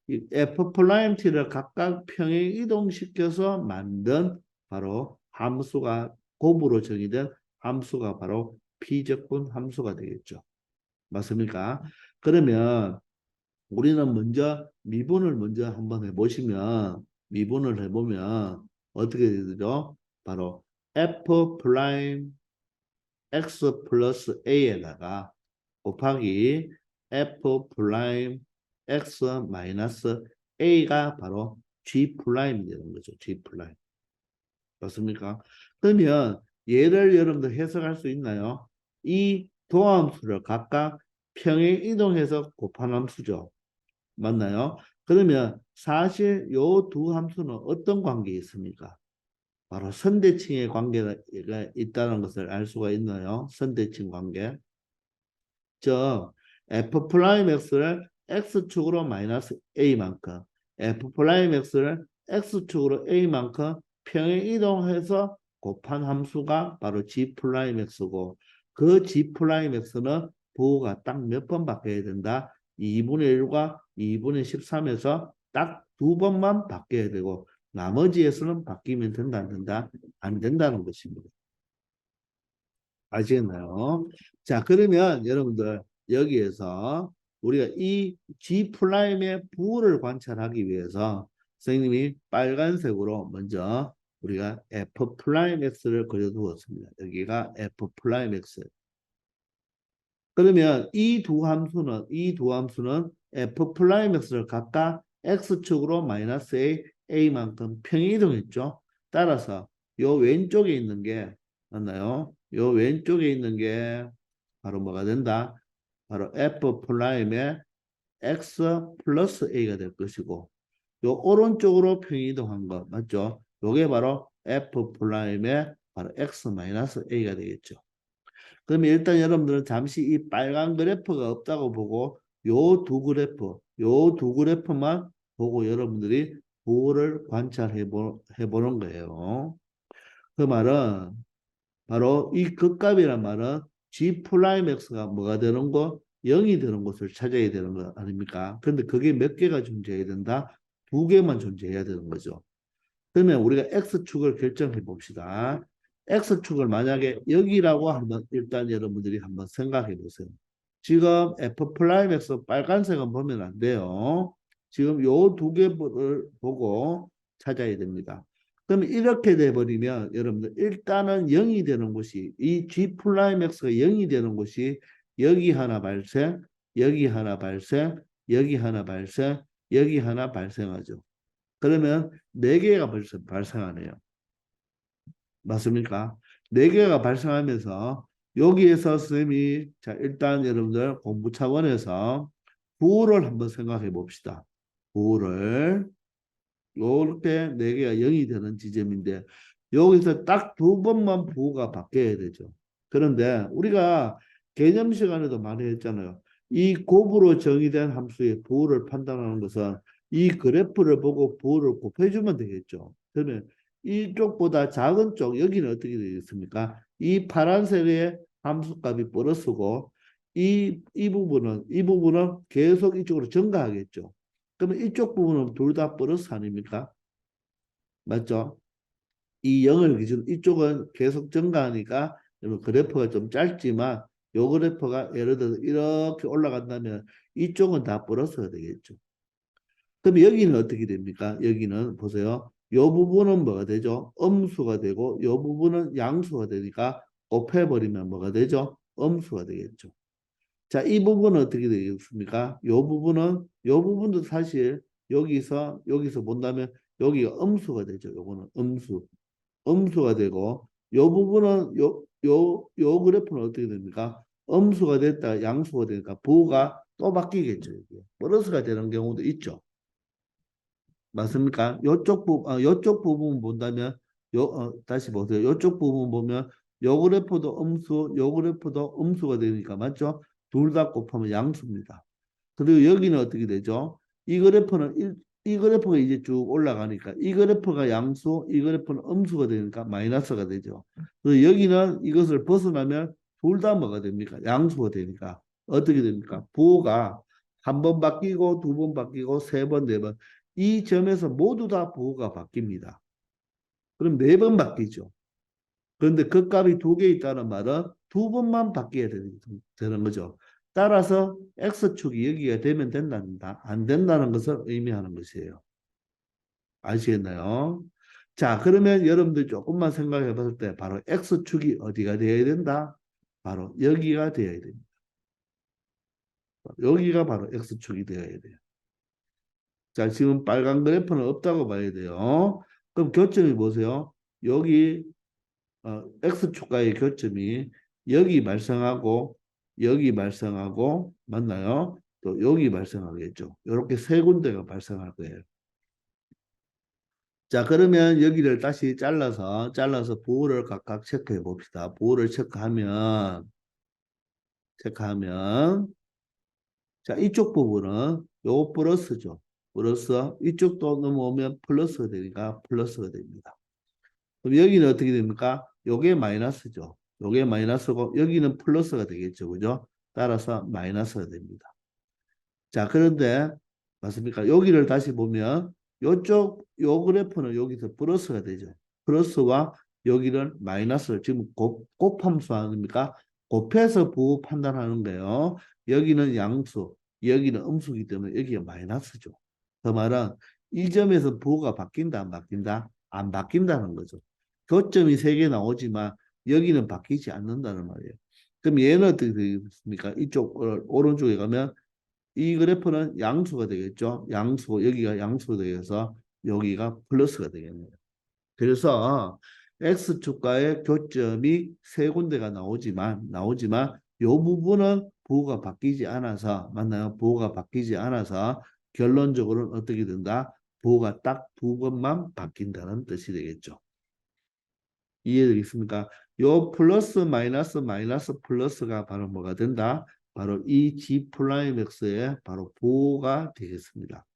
이 f 프라임 t를 각각 평행 이동시켜서 만든 바로 함수가 곱으로 정의된 함수가 바로 피적분 함수가 되겠죠. 맞습니까? 그러면 우리는 먼저 미분을 먼저 한번 해보시면 미분을 해보면 어떻게 되죠? 바로 f 프라임 x 플러스 a에다가 곱하기 f 프라임 x 마이너스 a가 바로 g 프라임이 되는 거죠. g 프라임. 맞습니까? 그러면 얘를 여러분들 해석할 수 있나요? 이 도함수를 각각 평행 이동해서 곱한 함수죠. 맞나요? 그러면 사실 요 두 함수는 어떤 관계에 있습니까? 바로 선대칭의 관계가 있다는 것을 알 수가 있나요? 선대칭 관계. 즉 f 프라임 x를 x축으로 마이너스 a만큼 f 프라임 x를 x축으로 a만큼 평행 이동해서 곱한 함수가 바로 g 프라임 x고 그 g 프라임 x는 부호가 딱 몇 번 바뀌어야 된다. 2분의 1과 2분의 13에서 딱 두 번만 바뀌어야 되고 나머지에서는 바뀌면 된다 안 된다? 안 된다는 것입니다. 아시겠나요? 자, 그러면 여러분들 여기에서 우리가 이 G 프라임의 부호를 관찰하기 위해서 선생님이 빨간색으로 먼저 우리가 F 프라임 X를 그려두었습니다. 여기가 F 프라임 X. 그러면 이 두 함수는 F 프라임 X를 각각 X축으로 마이너스 A, A만큼 평행이동했죠. 따라서 요 왼쪽에 있는 게 맞나요? 요 왼쪽에 있는 게 바로 뭐가 된다? 바로 F 프라임의 X 플러스 A가 될 것이고 요 오른쪽으로 평행이동한 거 맞죠? 요게 바로 F 프라임의 바로 X 마이너스 A가 되겠죠. 그러면 일단 여러분들은 잠시 이 빨간 그래프가 없다고 보고 요 두 그래프만 보고 여러분들이 부호를 관찰해 보는 거예요. 그 말은 바로 이 극값이란 말은 G 프라임 X가 뭐가 되는 거? 0이 되는 곳을 찾아야 되는 거 아닙니까? 근데 그게 몇 개가 존재해야 된다? 두 개만 존재해야 되는 거죠. 그러면 우리가 X축을 결정해 봅시다. X축을 만약에 여기라고 한번 일단 여러분들이 한번 생각해 보세요. 지금 F 프라임 X 빨간색은 보면 안 돼요. 지금 요 두 개를 보고 찾아야 됩니다. 그럼 이렇게 돼버리면 여러분들 일단은 0이 되는 곳이 이 G 프라임 X가 0이 되는 곳이 여기 하나 발생, 여기 하나 발생, 여기 하나 발생, 여기 하나 발생하죠. 그러면 네 개가 벌써 발생하네요. 맞습니까? 네 개가 발생하면서 여기에서 선생님이 자 일단 여러분들 공부 차원에서 부호를 한번 생각해 봅시다. 부호를 이렇게 네 개가 0이 되는 지점인데 여기서 딱 두 번만 부호가 바뀌어야 되죠. 그런데 우리가 개념 시간에도 많이 했잖아요. 이 곱으로 정의된 함수의 부호를 판단하는 것은 이 그래프를 보고 부호를 곱해주면 되겠죠. 그러면 이쪽보다 작은 쪽 여기는 어떻게 되겠습니까? 이 파란색의 함수값이 플러스고 이 부분은 계속 이쪽으로 증가하겠죠. 그러면 이쪽 부분은 둘 다 플러스 아닙니까? 맞죠? 이 0을 기준 이쪽은 계속 증가하니까 그래프가 좀 짧지만 요 그래프가 예를 들어서 이렇게 올라간다면 이쪽은 다 플러스가 되겠죠. 그럼 여기는 어떻게 됩니까? 여기는 보세요. 요 부분은 뭐가 되죠? 음수가 되고 요 부분은 양수가 되니까 곱해버리면 뭐가 되죠? 음수가 되겠죠. 자, 이 부분은 어떻게 되겠습니까? 요 부분도 사실 여기서 본다면 여기가 음수가 되죠. 요거는 음수. 음수가 되고 요 부분은 요 그래프는 어떻게 됩니까? 음수가 됐다 양수가 되니까 부호가 또 바뀌겠죠. 이게. 플러스가 되는 경우도 있죠. 맞습니까? 요쪽 부분 본다면 다시 보세요. 요쪽 부분 보면 요 그래프도 요 그래프도 음수가 되니까 맞죠? 둘 다 곱하면 양수입니다. 그리고 여기는 어떻게 되죠? 이 그래프가 이제 쭉 올라가니까 이 그래프가 양수, 이 그래프는 음수가 되니까 마이너스가 되죠. 그리고 여기는 이것을 벗어나면 둘 다 뭐가 됩니까? 양수가 되니까 어떻게 됩니까? 부호가 한 번 바뀌고 두 번 바뀌고 세 번, 네 번. 이 점에서 모두 다 부호가 바뀝니다. 그럼 네 번 바뀌죠. 그런데 그 값이 두 개 있다는 말은 두 번만 바뀌어야 되는 거죠. 따라서 X축이 여기가 되면 된다, 안 된다는 것을 의미하는 것이에요. 아시겠나요? 자, 그러면 여러분들 조금만 생각해 봤을 때 바로 X축이 어디가 되어야 된다? 바로 여기가 되어야 됩니다. 여기가 바로 X축이 되어야 돼요. 자, 지금 빨간 그래프는 없다고 봐야 돼요. 그럼 교점이 보세요. 여기 X축과의 교점이 여기 발생하고 여기 발생하고 맞나요? 또 여기 발생하겠죠. 이렇게 세 군데가 발생할 거예요. 자, 그러면 여기를 다시 잘라서 부호를 각각 체크해 봅시다. 부호를 체크하면 자, 이쪽 부분은 요 플러스죠. 플러스 이쪽도 넘어오면 플러스가 되니까 플러스가 됩니다. 그럼 여기는 어떻게 됩니까? 요게 마이너스죠. 요게 마이너스고 여기는 플러스가 되겠죠. 그죠? 따라서 마이너스가 됩니다. 자, 그런데 맞습니까? 여기를 다시 보면 요 그래프는 여기서 플러스가 되죠. 플러스와 여기는 마이너스를 지금 곱함수 아닙니까? 곱해서 부호 판단하는 거예요. 여기는 양수, 여기는 음수이기 때문에 여기가 마이너스죠. 그 말은 이 점에서 부호가 바뀐다, 안 바뀐다? 안 바뀐다는 거죠. 교점이 세 개 나오지만 여기는 바뀌지 않는다는 말이에요. 그럼 얘는 어떻게 되겠습니까? 이쪽 오른쪽에 가면 이 그래프는 양수가 되겠죠. 여기가 양수가 되어서 여기가 플러스가 되겠네요. 그래서 X축과의 교점이 세 군데가 나오지만 이 부분은 부호가 바뀌지 않아서 맞나요? 부호가 바뀌지 않아서 결론적으로는 어떻게 된다? 부호가 딱 두 번만 바뀐다는 뜻이 되겠죠. 이해되겠습니까? 요 플러스 마이너스 마이너스 플러스가 바로 뭐가 된다? 바로 이 G 프라임 X의 바로 부호가 되겠습니다.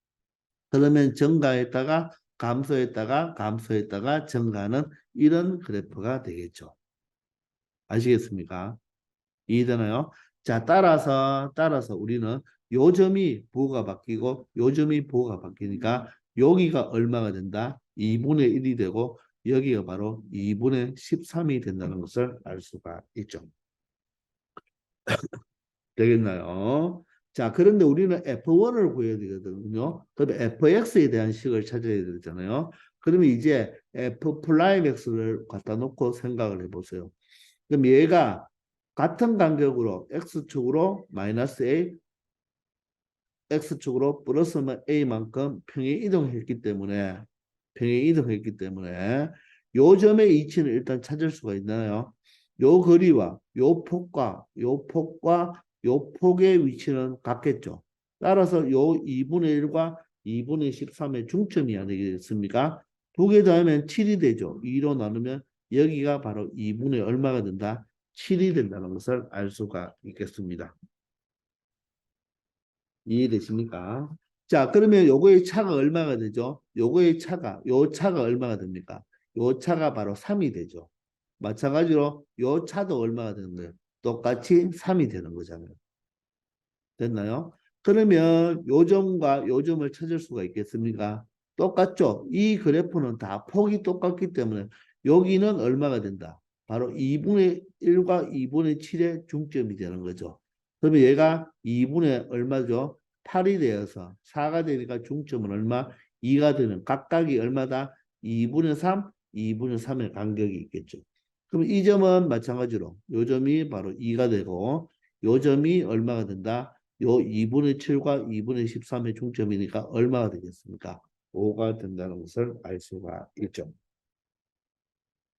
그러면 증가했다가 감소했다가 증가하는 이런 그래프가 되겠죠. 아시겠습니까? 이해되나요? 자, 따라서 우리는 요 점이 부호가 바뀌고 요 점이 부호가 바뀌니까 여기가 얼마가 된다? 2분의 1이 되고 여기가 바로 2분의 13이 된다는 것을 알 수가 있죠. 되겠나요? 자, 그런데 우리는 F1을 구해야 되거든요. 그럼 Fx에 대한 식을 찾아야 되잖아요. 그러면 이제 F 프라임 X를 갖다 놓고 생각을 해보세요. 그럼 얘가 같은 간격으로 X축으로 마이너스 A, X축으로 플러스 A만큼 평행 이동했기 때문에 요 점의 위치는 일단 찾을 수가 있나요? 요 거리와 요 폭의 위치는 같겠죠. 따라서 요 2분의 1과 2분의 13의 중점이 아니겠습니까? 두 개 더하면 7이 되죠. 2로 나누면 여기가 바로 2분의 얼마가 된다? 7이 된다는 것을 알 수가 있겠습니다. 이해되십니까? 자, 그러면 요거의 차가 얼마가 되죠? 요 차가 얼마가 됩니까? 요 차가 바로 3이 되죠. 마찬가지로 요 차도 얼마가 되는 거예요? 똑같이 3이 되는 거잖아요. 됐나요? 그러면 요점과 요점을 찾을 수가 있겠습니까? 똑같죠? 이 그래프는 다 폭이 똑같기 때문에 여기는 얼마가 된다? 바로 2분의 1과 2분의 7의 중점이 되는 거죠. 그러면 얘가 2분의 얼마죠? 8이 되어서 4가 되니까 중점은 얼마? 2가 되는 각각이 얼마다? 2분의 3, 2분의 3의 간격이 있겠죠. 그럼 이 점은 마찬가지로 요 점이 바로 2가 되고 요 점이 얼마가 된다? 요 2분의 7과 2분의 13의 중점이니까 얼마가 되겠습니까? 5가 된다는 것을 알 수가 있죠.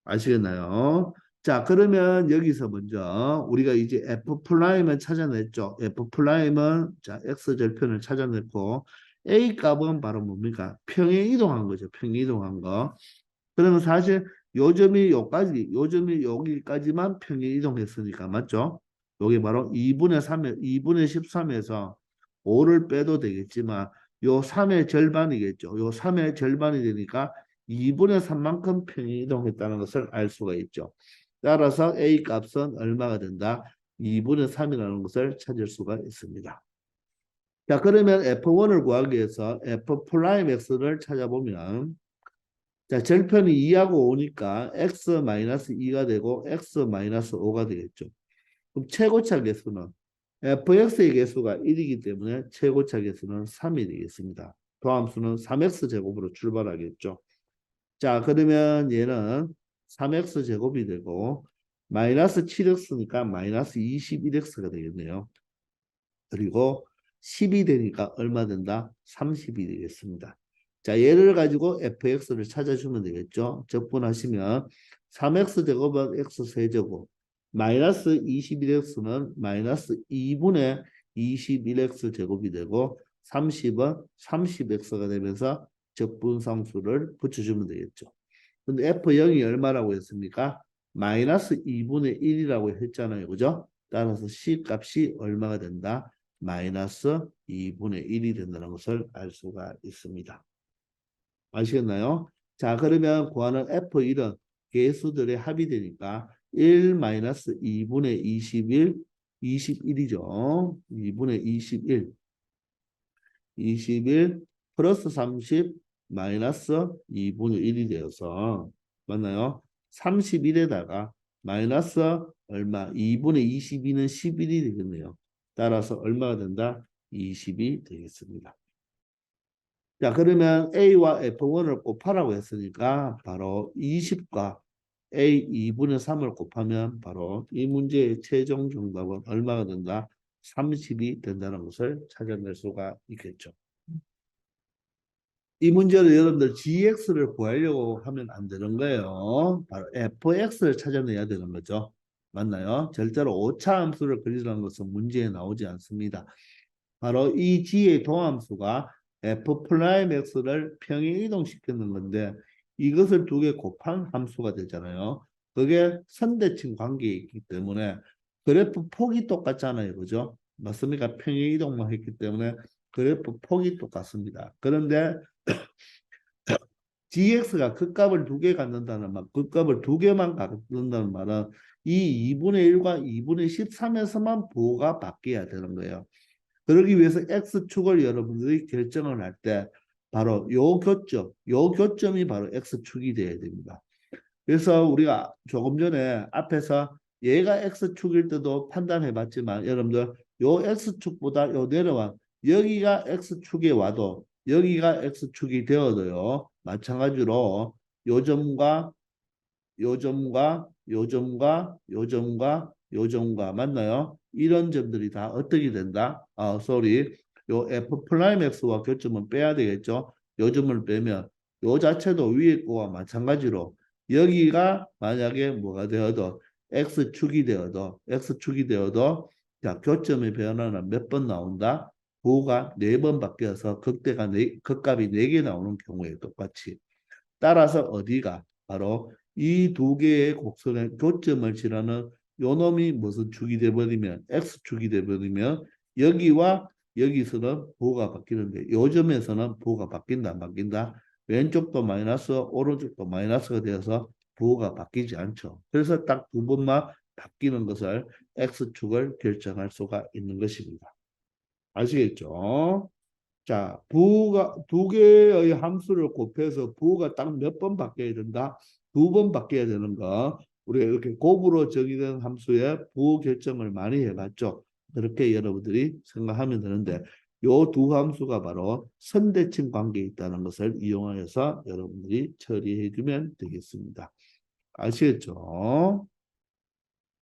아시겠나요? 자, 그러면 여기서 먼저 우리가 이제 F 플라임을 찾아냈죠. F 플라임은 자, X절편을 찾아냈고 A 값은 바로 뭡니까? 평행 이동한 거죠. 평행 이동한 거. 그러면 사실 요 점이 여기까지만 평행 이동했으니까 맞죠? 여기 바로 2분의 13에서 5를 빼도 되겠지만 요 3의 절반이겠죠. 요 3의 절반이 되니까 2분의 3만큼 평행 이동했다는 것을 알 수가 있죠. 따라서 A 값은 얼마가 된다? 2분의 3이라는 것을 찾을 수가 있습니다. 자, 그러면 F1을 구하기 위해서 F 프라임 X를 찾아보면 자, 절편이 2하고 5니까 x-2가 되고 x-5가 되겠죠. 그럼 최고차 개수는 fx의 개수가 1이기 때문에 최고차 개수는 3이 되겠습니다. 도함수는 3x 제곱으로 출발하겠죠. 자, 그러면 얘는 3x 제곱이 되고 마이너스 7x니까 마이너스 21x가 되겠네요. 그리고 10이 되니까 얼마 된다? 30이 되겠습니다. 자, 얘를 가지고 fx를 찾아주면 되겠죠. 적분하시면 3x 제곱은 x 세제곱 마이너스 21x는 마이너스 2분의 21x 제곱이 되고 30은 30x가 되면서 적분상수를 붙여주면 되겠죠. 근데 f0이 얼마라고 했습니까? 마이너스 2분의 1이라고 했잖아요. 그죠? 따라서 c 값이 얼마가 된다? 마이너스 2분의 1이 된다는 것을 알 수가 있습니다. 아시겠나요? 자, 그러면 구하는 F1은 개수들의 합이 되니까 1 마이너스 2분의 21, 21이죠. 2분의 21 플러스 30 마이너스 2분의 1이 되어서 맞나요? 31에다가 마이너스 얼마? 2분의 22는 11이 되겠네요. 따라서 얼마가 된다? 20이 되겠습니다. 자, 그러면 A와 F1을 곱하라고 했으니까 바로 20과 A 2분의 3을 곱하면 바로 이 문제의 최종 정답은 얼마가 된다? 30이 된다는 것을 찾아낼 수가 있겠죠. 이 문제를 여러분들 GX를 구하려고 하면 안 되는 거예요. 바로 FX를 찾아내야 되는 거죠. 맞나요? 절대로 오차 함수를 그리라는 것은 문제에 나오지 않습니다. 바로 이 G의 도함수가 F 프라임 X를 평행 이동시키는 건데 이것을 두 개 곱한 함수가 되잖아요. 그게 선대칭 관계에 있기 때문에 그래프 폭이 똑같잖아요. 그죠? 맞습니까? 평행 이동만 했기 때문에 그래프 폭이 똑같습니다. 그런데 GX가 그 값을 두 개 갖는다는 말, 그 값을 두 개만 갖는다는 말은 이 2분의 1과 2분의 13에서만 부호가 바뀌어야 되는 거예요. 그러기 위해서 X축을 여러분들이 결정을 할 때 바로 요 교점이 바로 X축이 돼야 됩니다. 그래서 우리가 조금 전에 앞에서 얘가 X축일 때도 판단해 봤지만 여러분들 요 X축보다 요 내려와 여기가 X축에 와도 여기가 X축이 되어도요. 마찬가지로 요 점과 요 점과 요 점과 요 점과 요 점과 맞나요? 이런 점들이 다 어떻게 된다? sorry. 요 F 프라임 X와 교점은 빼야 되겠죠? 요 점을 빼면 요 자체도 위에 거와 마찬가지로 여기가 만약에 뭐가 되어도 X축이 되어도 자, 교점의 변화는 몇 번 나온다? 부호가 4번 바뀌어서 극값이 4개 나오는 경우에 똑같이. 따라서 어디가 바로 이 두 개의 곡선의 교점을 지나는 요 놈이 무슨 축이 돼버리면 X축이 돼버리면 여기와 여기서는 부호가 바뀌는데 요 점에서는 부호가 바뀐다 안 바뀐다? 왼쪽도 마이너스 오른쪽도 마이너스가 되어서 부호가 바뀌지 않죠. 그래서 딱 두 번만 바뀌는 것을 X축을 결정할 수가 있는 것입니다. 아시겠죠? 자, 부호가 두 개의 함수를 곱해서 부호가 딱 몇 번 바뀌어야 된다? 2번 바뀌어야 되는 거. 우리가 이렇게 곱으로 정의된 함수의 부호 결정을 많이 해봤죠. 그렇게 여러분들이 생각하면 되는데 요 두 함수가 바로 선대칭 관계에 있다는 것을 이용하여서 여러분들이 처리해 주면 되겠습니다. 아시겠죠?